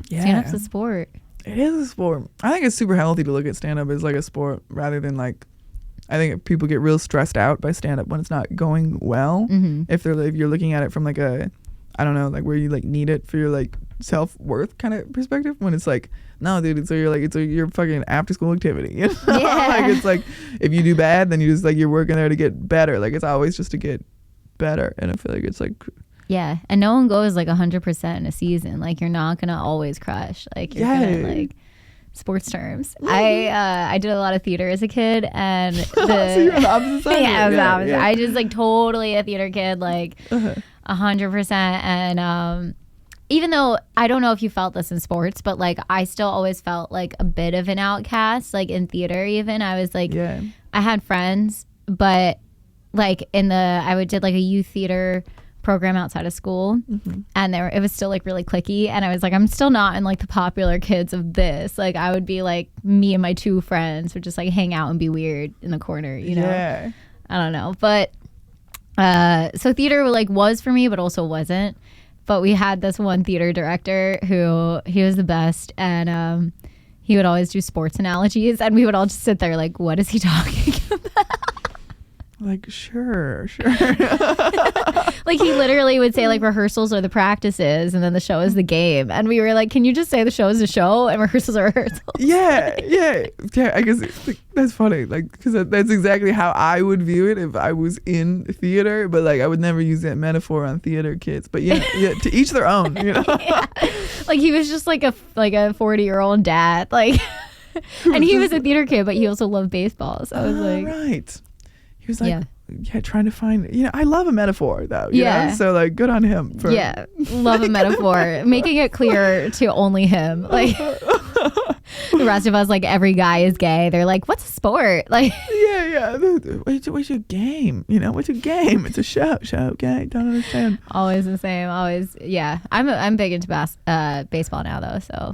stand-up's a sport. It is a sport. I think it's super healthy to look at stand-up as like a sport rather than like, I think people get real stressed out by stand-up when it's not going well. If you're looking at it from like a, I don't know, like where you like need it for your like self-worth kind of perspective, when it's like, no dude, it's your fucking after school activity, like it's like if you do bad, then you just like you're working there to get better. Like it's always just to get better. And I feel like it's like and no one goes like 100% in a season. Like you're not gonna always crush, like you're gonna like sports terms. I did a lot of theater as a kid, and so you're on the opposite side. I was opposite. I just like totally a theater kid, like 100%. And even though I don't know if you felt this in sports, but like I still always felt like a bit of an outcast, like in theater. Even I was like, I had friends, but like I did like a youth theater program outside of school, and it was still like really cliquey, and I was like, I'm still not in like the popular kids of this. Like I would be like, me and my two friends would just like hang out and be weird in the corner, I don't know, but so theater like was for me, but also wasn't. But we had this one theater director who he was the best, and he would always do sports analogies, and we would all just sit there like, what is he talking about? Like, sure. Like he literally would say like rehearsals are the practices and then the show is the game, and we were like, can you just say the show is a show and rehearsals are rehearsals? Yeah, I guess that's funny, like, because that's exactly how I would view it if I was in theater, but like I would never use that metaphor on theater kids. But to each their own, Like he was just like a 40-year-old dad, like and he was a theater kid, but he also loved baseball, so I was like, right. He was like, trying to find, I love a metaphor though. So like, good on him for love a metaphor, making it clear to only him. Like the rest of us, like every guy is gay. They're like, what's a sport? Like what's your game? What's your game? It's a show. Okay, don't understand. Always the same. Always. Yeah, I'm big into baseball now though. So.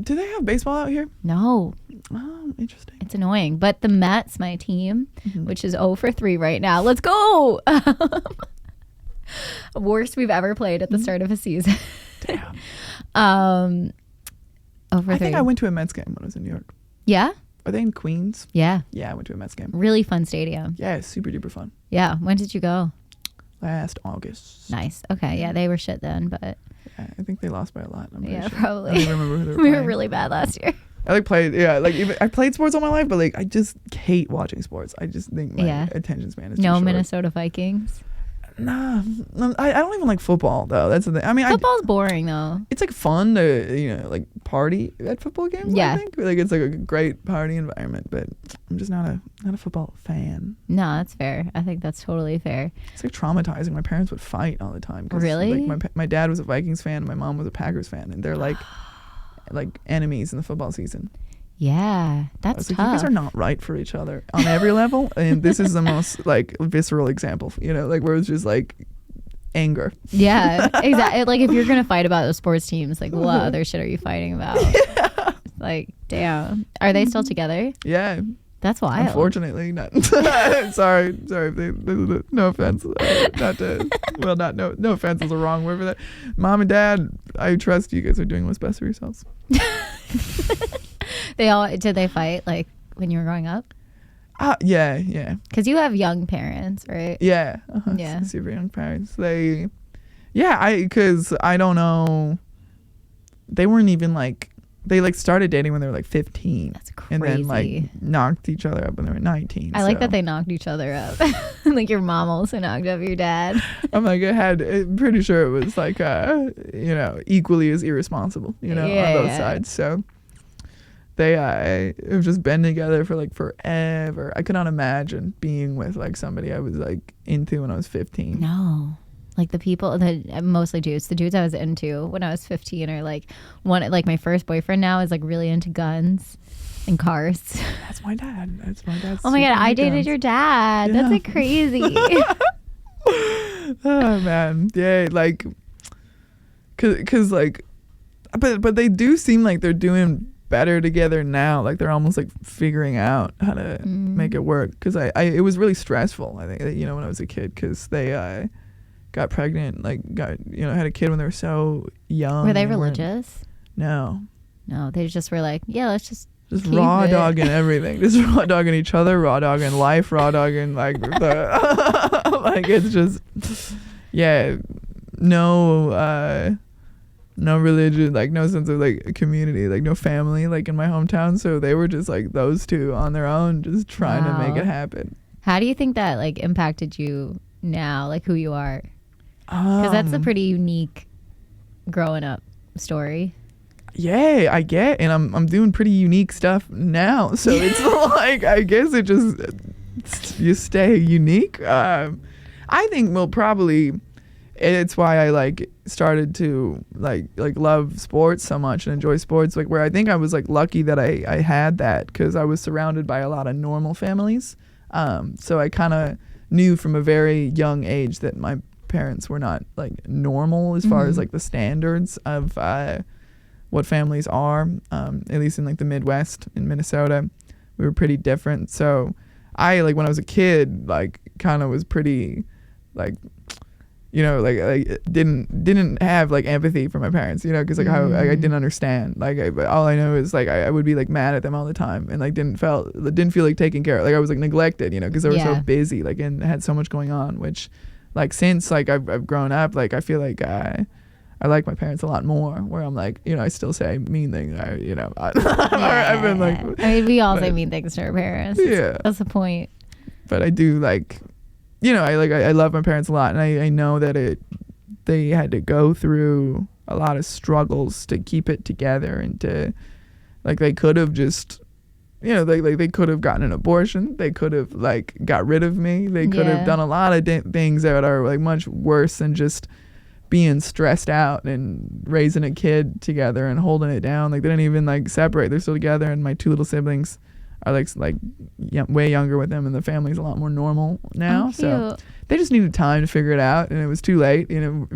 Do they have baseball out here? No. Oh, interesting. It's annoying. But the Mets, my team, which is 0-3 right now. Let's go. Worst we've ever played at the start of a season. Damn. 0-3. I think I went to a Mets game when I was in New York. Yeah? Are they in Queens? Yeah. Yeah, I went to a Mets game. Really fun stadium. Yeah, super duper fun. Yeah. When did you go? Last August. Nice. Okay. Yeah, they were shit then, but... I think they lost by a lot. Yeah, sure. Probably. I don't even remember who they were We playing. were really bad last year. I played sports all my life, but like I just hate watching sports. I just think my attention span is too short. Minnesota Vikings. Nah, I don't even like football though. That's the thing. I mean, football's boring though. It's like fun to like party at football games. Yeah, I think like it's like a great party environment, but I'm just not a football fan. No, that's fair. I think that's totally fair. It's like traumatizing. My parents would fight all the time. Really? Like my dad was a Vikings fan, and my mom was a Packers fan, and they're like enemies in the football season. Yeah, that's tough. Like, you guys are not right for each other on every level, and this is the most like visceral example, like where it's just like anger. Yeah, exactly. Like if you're gonna fight about the sports teams, like what other shit are you fighting about? Yeah. Like, damn. Are they still together? Yeah. That's wild. Unfortunately, not. sorry. No offense. No offense is a wrong word for that. Mom and Dad, I trust you guys are doing what's best for yourselves. Did they fight like when you were growing up? Yeah. Because you have young parents, right? Yeah. Yeah. Super young parents. Because I don't know. They weren't even like. They like started dating when they were like 15. That's crazy. And then like knocked each other up when they were 19. I like that they knocked each other up. Like your mom also knocked up your dad. I'm like, I'm pretty sure it was like, equally as irresponsible, on both sides. So they have just been together for like forever. I could not imagine being with like somebody I was like into when I was 15. No. Like the people that mostly dudes, the dudes I was into when I was 15 are like my first boyfriend now is like really into guns and cars. That's my dad. Oh my God. I dated your dad. Yeah. That's like crazy. Oh man. Yeah. Like, cause like, but they do seem like they're doing better together now. Like they're almost like figuring out how to make it work. Cause it was really stressful. I think, when I was a kid, cause they, got pregnant, like had a kid when they were so young. Were they religious? No, they just were like, yeah, let's just raw dogging everything, just raw dogging each other, raw dogging life, raw dogging like the like it's just no religion, like no sense of like community, like no family, like in my hometown. So they were just like those two on their own, just trying to make it happen. How do you think that like impacted you now, like who you are? Because that's a pretty unique growing up story. Yeah, I get, and I'm doing pretty unique stuff now, so it's like I guess it just you stay unique. I think it's why I like started to like love sports so much and enjoy sports, like where I think I was like lucky that I had that because I was surrounded by a lot of normal families. So I kind of knew from a very young age that my parents were not like normal as far as like the standards of what families are, at least in like the Midwest in Minnesota. We were pretty different. So I like when I was a kid, like kind of was pretty like didn't have like empathy for my parents, because like how I didn't understand, like all I know is like I would be like mad at them all the time and like didn't feel like taken care of, like I was like neglected, because they were so busy, like, and had so much going on, which like since like I've grown up, like I feel like I like my parents a lot more, where I'm like, I still say mean things. I've been like, I mean, we all say mean things to our parents. Yeah, that's the point. But I do like, I love my parents a lot, and I know that they had to go through a lot of struggles to keep it together, and to like they could have just, they could have gotten an abortion, they could have like got rid of me, they could have done a lot of things that are like much worse than just being stressed out and raising a kid together and holding it down. Like they didn't even like separate, they're still together, and my two little siblings are like way younger with them, and the family's a lot more normal now. So they just needed time to figure it out, and it was too late,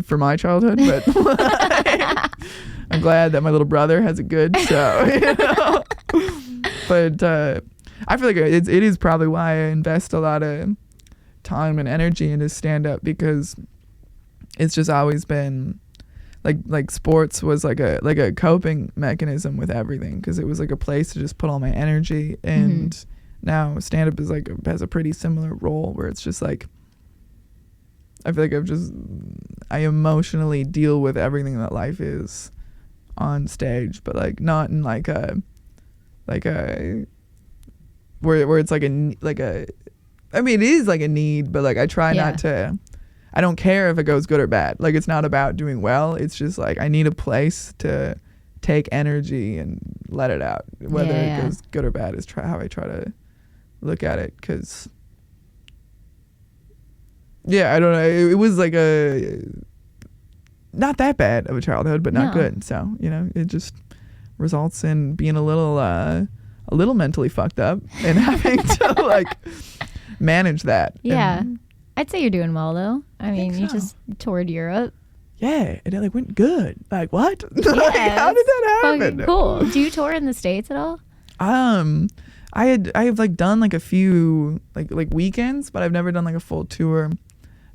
for my childhood. But I'm glad that my little brother has it good. So, but I feel like it is probably why I invest a lot of time and energy into stand up, because it's just always been like sports was like a coping mechanism with everything, because it was like a place to just put all my energy. And now stand up is like has a pretty similar role, where it's just like I feel like I emotionally deal with everything that life is on stage, but like not in like a where it's like a I mean it is like a need, but like I try not to. I don't care if it goes good or bad. Like, it's not about doing well. It's just like I need a place to take energy and let it out. Whether it goes good or bad is how I try to look at it. Because, I don't know. It was like not that bad of a childhood, but not good. So, it just results in being a little mentally fucked up and having to like manage that. Yeah. I'd say you're doing well though. I mean, you just toured Europe. Yeah, and it like went good. Like what? Yeah, Like, how did that happen? Cool. Do you tour in the States at all? I have like done like a few like weekends, but I've never done like a full tour.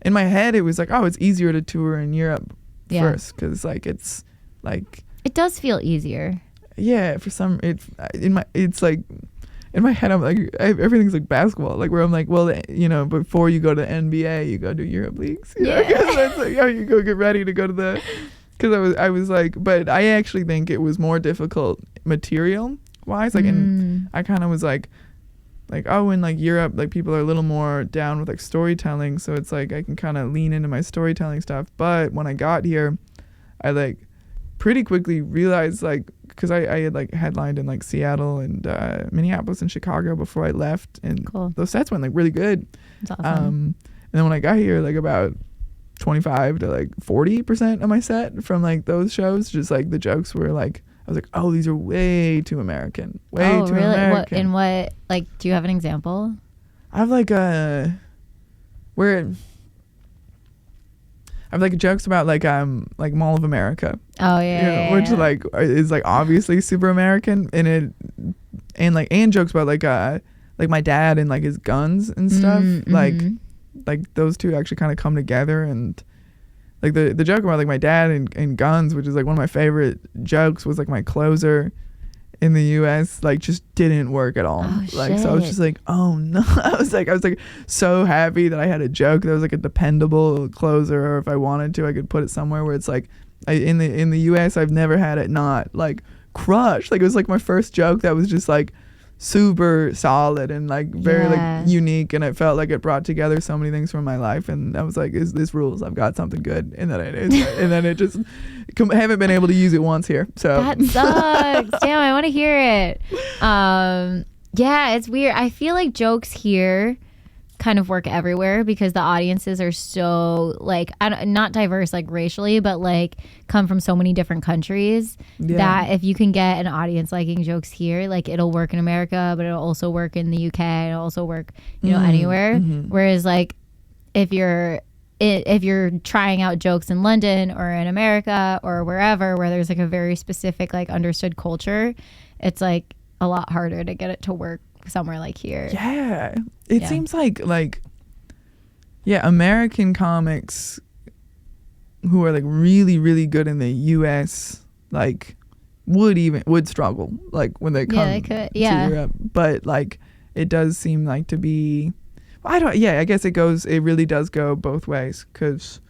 In my head, it was like, oh, it's easier to tour in Europe first because like it's like it does feel easier. Yeah, for some it's like in my head I'm like everything's like basketball, like where I'm like, well, you know, before you go to NBA, you go to Europe leagues. You know? That's like, oh, you go get ready to go to the. Because I was like, but I actually think it was more difficult material wise, like, and I kind of was like, oh, in like Europe, like people are a little more down with like storytelling, so it's like I can kind of lean into my storytelling stuff. But when I got here, I like pretty quickly realized, like, because I had like headlined in like Seattle and Minneapolis and Chicago before I left, and those sets went like really good. That's awesome. And then when I got here, like about 25 to like 40% of my set from like those shows, just like the jokes were like, I was like, oh, these are way too American. Way too really? American. What, like, do you have an example? I have like jokes about like Mall of America. Oh yeah, which like is like obviously super American, and jokes about like my dad and like his guns and stuff. Like those two actually kind of come together, and like the joke about like my dad and guns, which is like one of my favorite jokes, was like my closer in the US like just didn't work at all. So I was just like, oh no. I was like so happy that I had a joke that was like a dependable closer, or if I wanted to I could put it somewhere where it's like in the US I've never had it not like crush. Like it was like my first joke that was just like super solid and like very like unique, and it felt like it brought together so many things from my life, and I was like, this rules, I've got something good. And then it just haven't been able to use it once here, so that sucks. Damn, I want to hear it. Yeah, it's weird. I feel like jokes here kind of work everywhere because the audiences are so like not diverse like racially, but like come from so many different countries that if you can get an audience liking jokes here, like it'll work in America, but it'll also work in the UK, it'll also work anywhere. Whereas like if you're trying out jokes in London or in America or wherever where there's like a very specific like understood culture, it's like a lot harder to get it to work somewhere like here. It seems like American comics who are like really really good in the US like would struggle like when they come to Europe, but like it does seem like to be, I guess it really does go both ways, because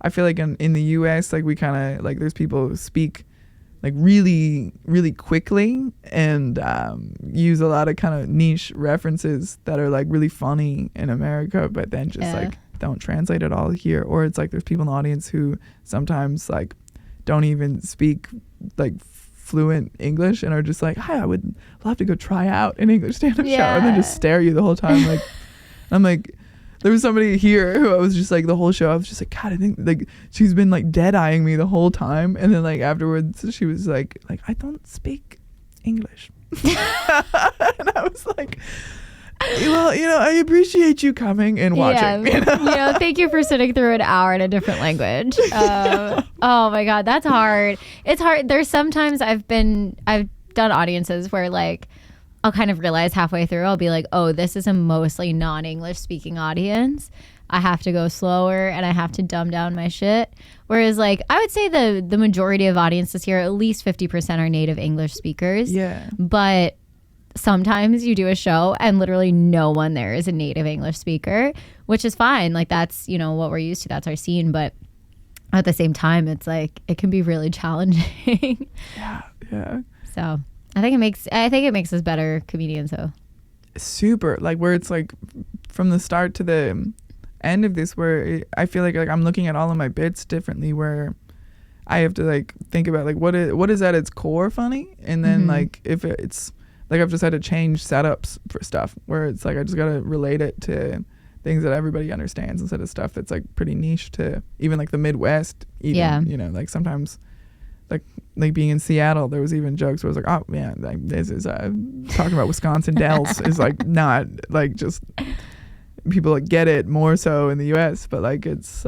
I feel like in the US like we kind of like there's people who speak like really really quickly and use a lot of kind of niche references that are like really funny in America, but then just like don't translate it all here. Or it's like there's people in the audience who sometimes like don't even speak like fluent English and are just like, hi, I would love to go try out an English stand-up show, and then just stare at you the whole time. Like I'm like, there was somebody here who I was just like the whole show I was just like, God, I think like she's been like dead-eyeing me the whole time, and then like afterwards she was like I don't speak English. And I was like, well, I appreciate you coming and watching. Thank you for sitting through an hour in a different language. Oh my God, that's hard. It's hard. There's sometimes I've done audiences where like I'll kind of realize halfway through, I'll be like, oh, this is a mostly non-English speaking audience. I have to go slower and I have to dumb down my shit. Whereas like I would say the majority of audiences here, at least 50% are native English speakers. Yeah. But sometimes you do a show and literally no one there is a native English speaker, which is fine. Like that's, what we're used to. That's our scene. But at the same time, it's like it can be really challenging. Yeah. So I think it makes us better comedians though. Super. Like where it's like from the start to the end of this, where I feel like I'm looking at all of my bits differently, where I have to like think about like what is at its core funny, and then like if it's like I've just had to change setups for stuff where it's like I just gotta relate it to things that everybody understands instead of stuff that's like pretty niche to even like the Midwest even, like sometimes like being in Seattle, there was even jokes where I was like, oh man, like this is talking about Wisconsin Dells is like not like just people like get it more so in the US, but like it's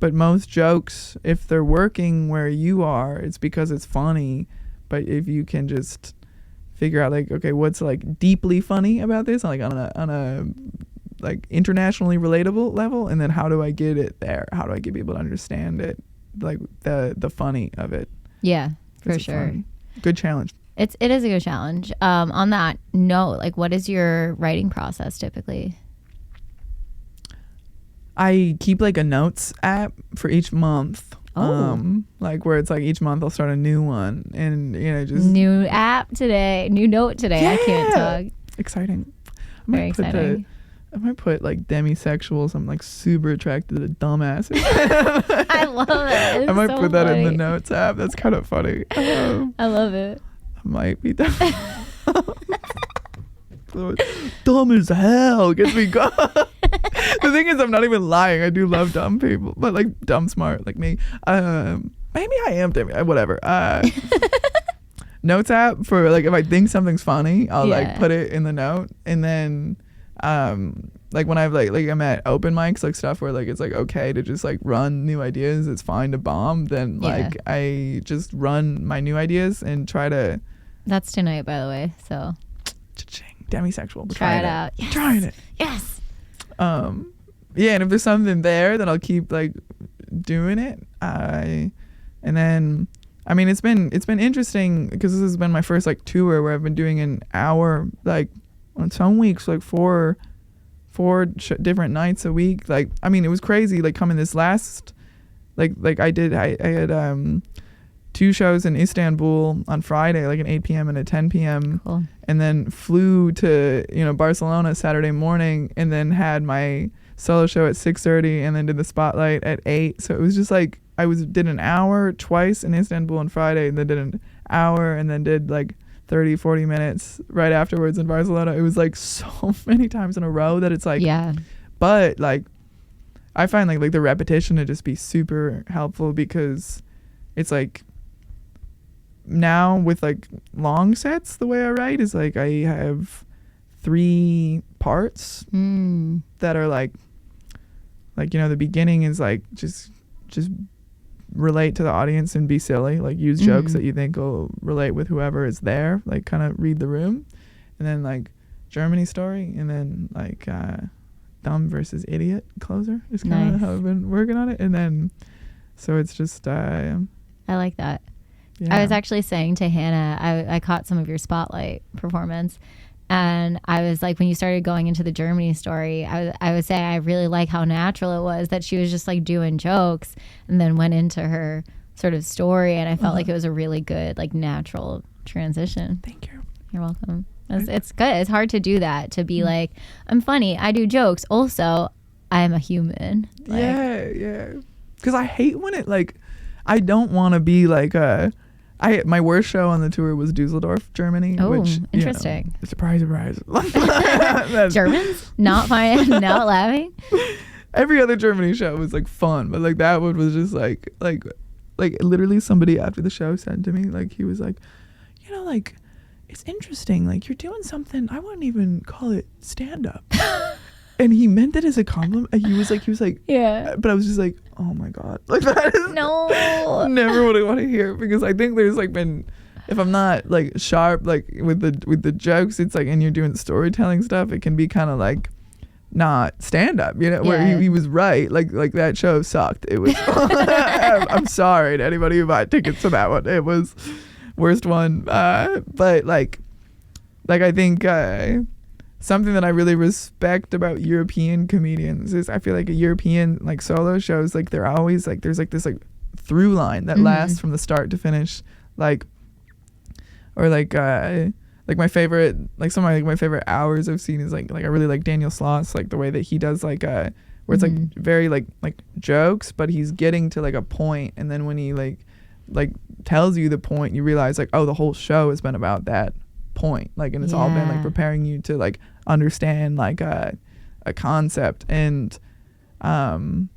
but most jokes, if they're working where you are, it's because it's funny. But if you can just figure out like, okay, what's like deeply funny about this, like on a like internationally relatable level, and then how do I get it there? How do I get people to understand it, like the funny of it? Yeah, for sure. Funny? Good challenge. It is a good challenge. On that note, like, what is your writing process typically? I keep like a notes app for each month. Like where it's like each month I'll start a new one, and just new app today, new note today. Yeah. I can't talk. Exciting. Very exciting. I might put like demisexuals. I'm like super attracted to dumbasses. I love it. It's I might so put that funny. in the notes app. That's kind of funny. I love it. I might be dumb. Dumb as hell gets me going. The thing is, I'm not even lying. I do love dumb people, but like dumb smart like me. Maybe I am dumb. Whatever. Notes app for like if I think something's funny, I'll like put it in the note, and then like when I've like I'm at open mics, like stuff where like it's like okay to just like run new ideas, it's fine to bomb, then like I just run my new ideas and try to. That's tonight, by the way, so demisexual. Try it out. Yes. Trying it. Yes. Yeah, and if there's something there, then I'll keep like doing it. And then I mean it's been interesting because this has been my first like tour where I've been doing an hour, like on some weeks like four different nights a week. Like I mean it was crazy like coming this last like I had 2 shows in Istanbul on Friday, like an 8 p.m. and a 10 p.m. Cool. And then flew to Barcelona Saturday morning, and then had my solo show at 6:30, and then did the spotlight at 8. So it was just like I did an hour twice in Istanbul on Friday, and then did an hour, and then did like 30-40 minutes right afterwards in Barcelona. It was like so many times in a row that it's like but like I find like the repetition to just be super helpful, because it's like now with like long sets, the way I write is like I have 3 parts that are like the beginning is like just relate to the audience and be silly, like use jokes that you think will relate with whoever is there, like kind of read the room, and then like Germany story, and then like dumb versus idiot closer is kind of how I've been working on it. And then so it's just I like that. Yeah. I was actually saying to Hannah, I caught some of your spotlight performance, and I was like, when you started going into the Germany story, I was saying I really like how natural it was that she was just like doing jokes and then went into her sort of story, and I felt like it was a really good like natural transition. Thank you. You're welcome. It's good. It's hard to do that, to be like, I'm funny, I do jokes, also I'm a human. Like, yeah. Because I hate when it like I don't want to be like my worst show on the tour was Dusseldorf, Germany. Oh, which, interesting. Surprise. Germans not fine, not laughing. Every other Germany show was like fun, but like that one was just like literally somebody after the show said to me, like he was like, like it's interesting, like you're doing something I wouldn't even call it stand up. And he meant it as a compliment. He was like, yeah. But I was just like, oh my God. Like that is never what I want to hear, because I think there's like been, if I'm not like sharp, like with the jokes, it's like, and you're doing storytelling stuff, it can be kind of like not stand up, where he was right. Like that show sucked. It was, I'm sorry to anybody who bought tickets to that one. It was worst one. But like I think, something that I really respect about European comedians is I feel like a European like solo shows, like they're always like there's like this like through line that lasts from the start to finish, like or like my favorite, like some of my favorite hours I've seen is like I really like Daniel Sloss, like the way that he does like where it's like very like jokes, but he's getting to like a point, and then when he like tells you the point, you realize like, oh, the whole show has been about that point, like, and it's all been like preparing you to like understand like a concept. And don't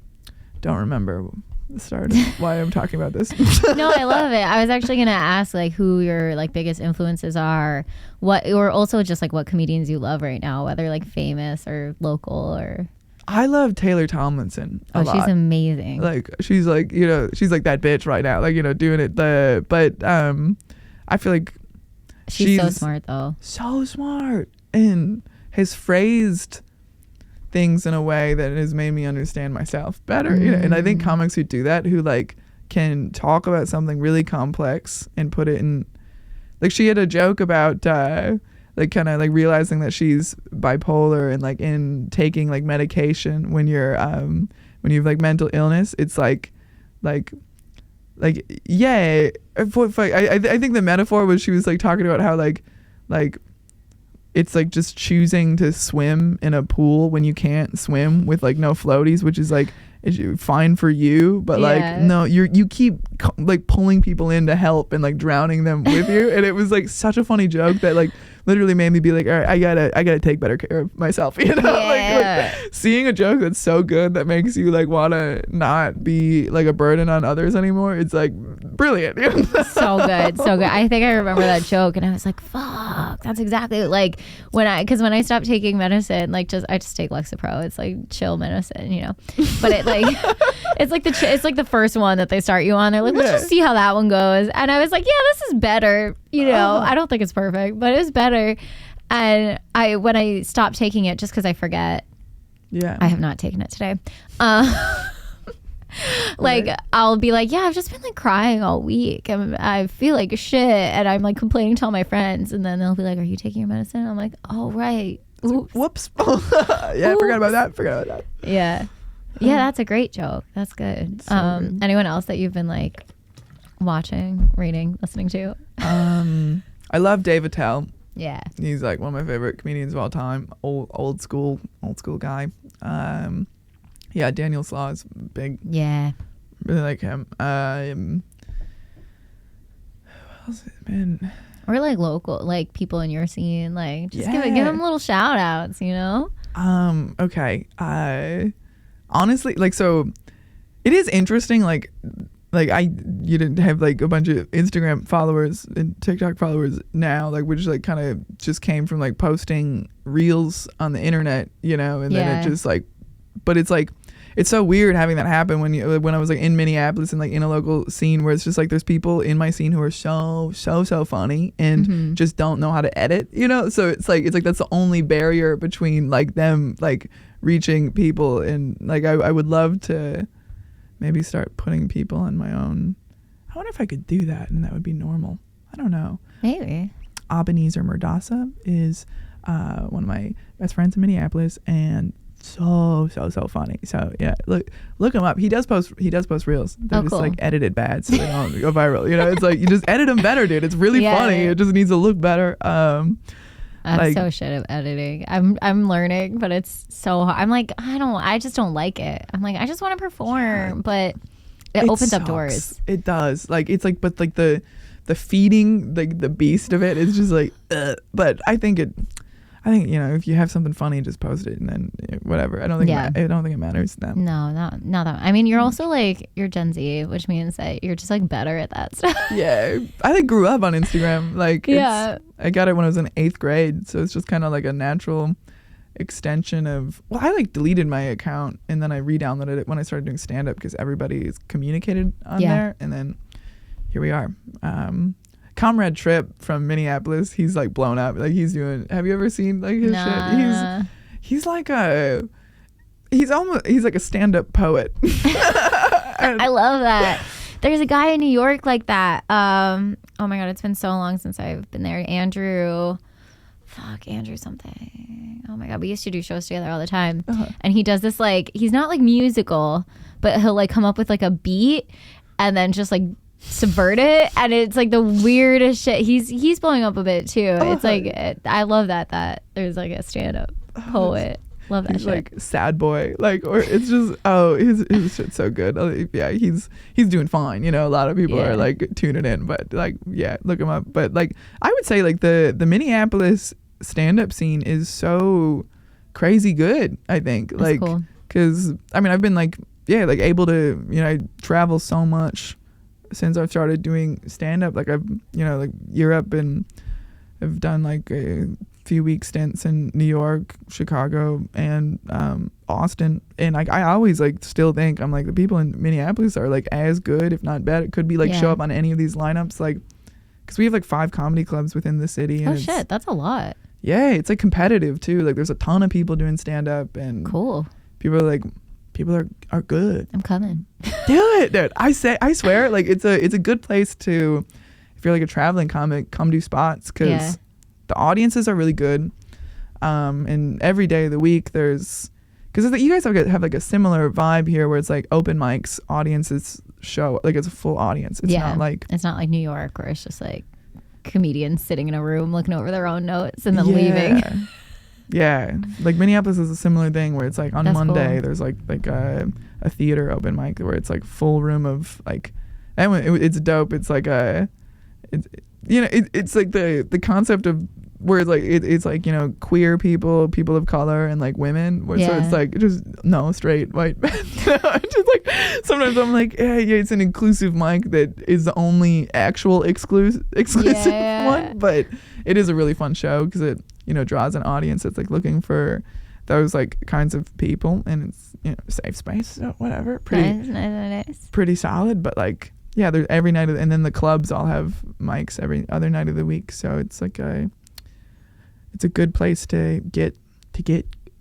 remember started why I'm talking about this. No, I love it. I was actually gonna ask like who your like biggest influences are, or also just like what comedians you love right now, whether like famous or local or. I love Taylor Tomlinson a lot. She's amazing. Like she's like, you know, she's like that bitch right now, like, you know, doing it. But I feel like she's so smart though. So smart, and has phrased things in a way that has made me understand myself better. You know? And I think comics who do that, who like can talk about something really complex and put it in, like she had a joke about like kind of like realizing that she's bipolar and like in taking like medication when you're when you have like mental illness. It's like yeah. I think the metaphor was she was like talking about how like it's like just choosing to swim in a pool when you can't swim with like no floaties, which is like fine for you, but like no, you keep like pulling people in to help and like drowning them with you. And it was like such a funny joke that like literally made me be like, all right, I gotta take better care of myself, you know. Like seeing a joke that's so good that makes you like want to not be like a burden on others anymore. It's like brilliant. So good. I think I remember that joke and I was like, fuck, that's exactly like when I stopped taking medicine, like I just take Lexapro. It's like chill medicine, you know. But it like it's like the first one that they start you on. They're like, let's just see how that one goes. And I was like, yeah, this is better. You know, I don't think it's perfect, but it's better. And when I stopped taking it, just because I forget. Yeah. I have not taken it today. Like I'll be like, yeah, I've just been like crying all week. I feel like shit, and I'm like complaining to all my friends, and then they'll be like, "Are you taking your medicine?" I'm like, "Oh right, oops. Whoops." Yeah, Forgot about that. Yeah, that's a great joke. That's good. So good. Anyone else that you've been like watching, reading, listening to? I love Dave Attell. Yeah, he's like one of my favorite comedians of all time. Old school guy. Yeah, Daniel Slough is big. Yeah. Really like him. Who else has been? Or like local, like people in your scene, like just give them little shout outs, you know? Okay. Honestly, like, so it is interesting, you didn't have like a bunch of Instagram followers and TikTok followers now, like, which like kind of just came from like posting reels on the internet, you know, and then it just like, but it's like, it's so weird having that happen when I was like in Minneapolis and like in a local scene where it's just like there's people in my scene who are so funny and just don't know how to edit, you know. So it's like that's the only barrier between like them like reaching people. And like I would love to maybe start putting people on my own. I wonder if I could do that and that would be normal. I don't know. Maybe. Ebenezer Murdasa is one of my best friends in Minneapolis, and so funny. So yeah, look him up. He does post reels. They're just like edited bad so they don't go viral, you know. It's like you just edit them better, dude. It's really funny. It just needs to look better. I'm like, so shit at editing. I'm learning, but it's so hard. I'm like, I just don't like it. I'm like, I just want to perform, but it opens sucks. Up doors. It does. Like it's like, but like the feeding, like the beast of it is just like but I think you know, if you have something funny, just post it and then whatever. I don't think it matters now. No, not that. I mean, you're also like, you're Gen Z, which means that you're just like better at that stuff. Yeah, I like grew up on Instagram. Like, I got it when I was in 8th grade, so it's just kind of like a natural extension of. Well, I like deleted my account and then I re-downloaded it when I started doing stand up because everybody's communicated on there, and then here we are. Comrade Tripp from Minneapolis, he's like blown up. Like he's doing. Have you ever seen like his shit? He's like he's like a stand-up poet. I love that. There's a guy in New York like that. Oh my god, it's been so long since I've been there. Andrew something. Oh my god, we used to do shows together all the time. And he does this like, he's not like musical, but he'll like come up with like a beat and then just like subvert it, and it's like the weirdest shit. He's blowing up a bit too. It's like I love that there's like a stand-up poet. Love that he's shit. Like sad boy, like, or it's just his shit's so good. Yeah, he's doing fine. You know, a lot of people are like tuning in, but like look him up. But like I would say like the Minneapolis stand-up scene is so crazy good. I think like because I mean I've been like yeah, like able to, you know, I travel so much since I've started doing stand-up. Like I've, you know, like Europe, and I've done like a few week stints in New York, Chicago, and Austin. And like I always like still think I'm like the people in Minneapolis are like as good, if not better. It could be like show up on any of these lineups, like because we have like 5 comedy clubs within the city. And shit, that's a lot. Yeah, it's like competitive too. Like there's a ton of people doing stand-up, and cool. People are good. I'm coming. Do it, dude. I swear, like it's a good place to, if you're like a traveling comic, come do spots, because the audiences are really good. And every day of the week there's, because you guys have like a similar vibe here where it's like open mics, audiences show, like it's a full audience. It's not like New York where it's just like comedians sitting in a room looking over their own notes and then leaving. Yeah, like Minneapolis is a similar thing where it's like on Monday cool. there's like a theater open mic where it's like full room of like, and it's dope. It's like it's like the concept of where it's like it's like, you know, queer people of color, and like women. So it's like just no straight white men. Just like sometimes I'm like, yeah, it's an inclusive mic that is the only actual exclusive one, but it is a really fun show because it, you know, draws an audience that's like looking for those like kinds of people, and it's, you know, safe space, so whatever, nice. Pretty solid. But like, yeah, there's every night and then the clubs all have mics every other night of the week, so it's like it's a good place to get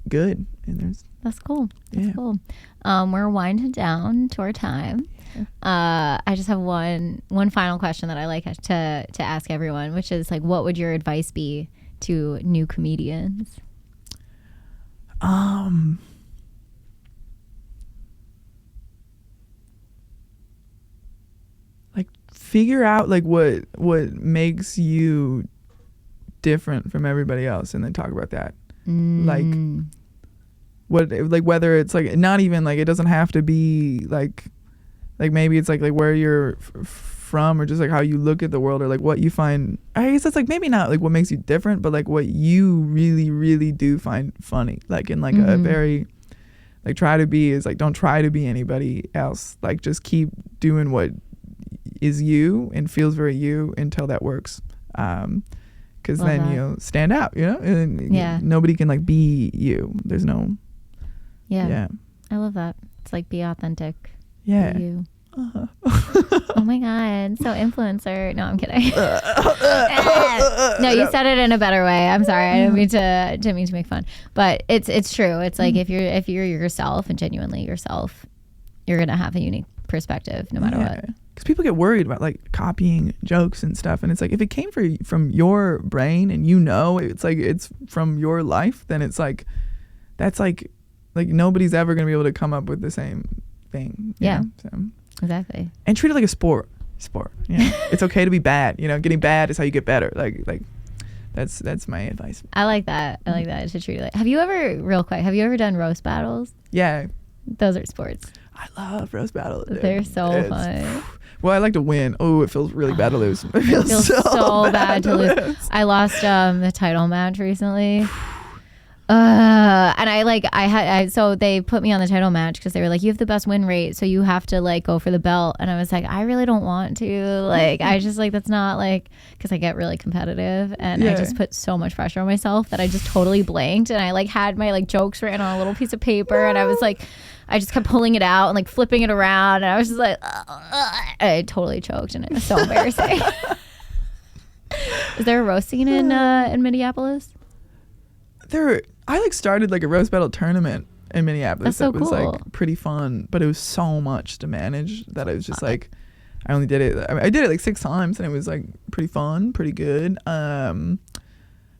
good. And that's cool. That's cool. We're winding down to our time. I just have one final question that I like to ask everyone, which is like, what would your advice be to new comedians? Like figure out like what makes you different from everybody else, and then talk about that. Like whether it's like not even like, it doesn't have to be like maybe it's like where you're from, or just like how you look at the world, or like what you find. I guess it's like maybe not like what makes you different, but like what you really really do find funny, like in like a very like don't try to be anybody else, like just keep doing what is you and feels very you until that works, because then you'll stand out, you know, and nobody can like be you. There's no I love that. It's like be authentic. Be you. Oh my god, so influencer. No, I'm kidding. No, you said it in a better way. I'm sorry, I didn't mean to make fun, but it's true. It's like if you're yourself and genuinely yourself, you're gonna have a unique perspective no matter what. Because people get worried about like copying jokes and stuff, and it's like if it came from your brain and you know it's like it's from your life, then it's like that's like nobody's ever gonna be able to come up with the same thing. You know? So. Exactly. And treat it like a sport. You know? It's okay to be bad. You know, getting bad is how you get better. Like that's my advice. I like that. I like that. To treat it like. Have you ever done roast battles? Yeah. Those are sports. I love roast battles. They're so fun. Well, I like to win. Oh, it feels really bad to lose. It feels so bad to lose. I lost the title match recently. And so they put me on the title match because they were like, you have the best win rate, so you have to like go for the belt. And I was like, I really don't want to. Like, I just like, that's not like, because I get really competitive, and I just put so much pressure on myself that I just totally blanked. And I like had my like jokes written on a little piece of paper, and I was like, I just kept pulling it out and like flipping it around, and I was just like, I totally choked, and it was so embarrassing. Is there a roast scene in Minneapolis? I like started like a roast battle tournament in Minneapolis. That was cool. Like pretty fun, but it was so much to manage that I was just like, I only did it. I did it like 6 times, and it was like pretty fun, pretty good. But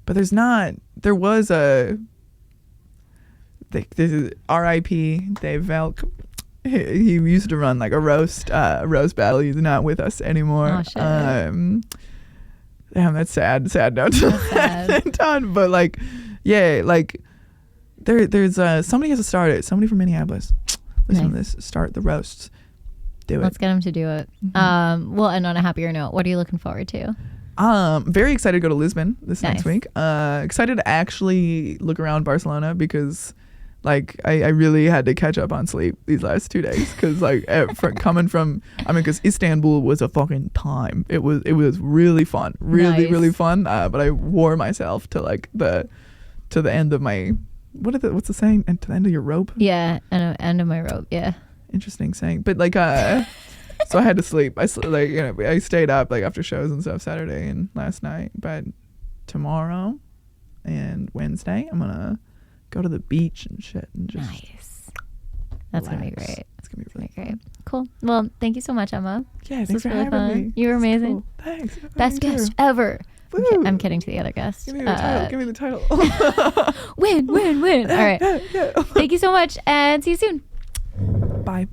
there was this is R.I.P. Dave Velk. He used to run like a roast battle. He's not with us anymore. Oh shit. Damn, that's sad note to end on. But like, yeah, like there's somebody has to start it. Somebody from Minneapolis. Listen to this. Start the roasts. Do it. Let's get him to do it. We'll end on a happier note. What are you looking forward to? Very excited to go to Lisbon this next week. Excited to actually look around Barcelona because like I really had to catch up on sleep these last 2 days because like coming from because Istanbul was a fucking time. It was really fun, really fun. But I wore myself to like the end of my what's the saying? And to the end of your rope. Yeah, end of my rope. Yeah. Interesting saying, but like so I had to sleep. I stayed up like after shows and stuff Saturday and last night. But tomorrow and Wednesday I'm gonna go to the beach and shit and just That's relax. Gonna be great. It's gonna be really great. Cool. Well, thank you so much, Emma. Yeah, thanks for having me. You were amazing. Cool. Thanks. Best guest ever. Woo. I'm kidding to the other guest. Give me the title. Win. All right. Yeah. Thank you so much and see you soon. Bye.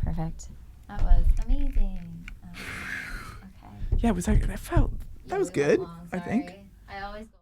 Perfect. That was amazing. Okay. Yeah, that was good. I think. I always go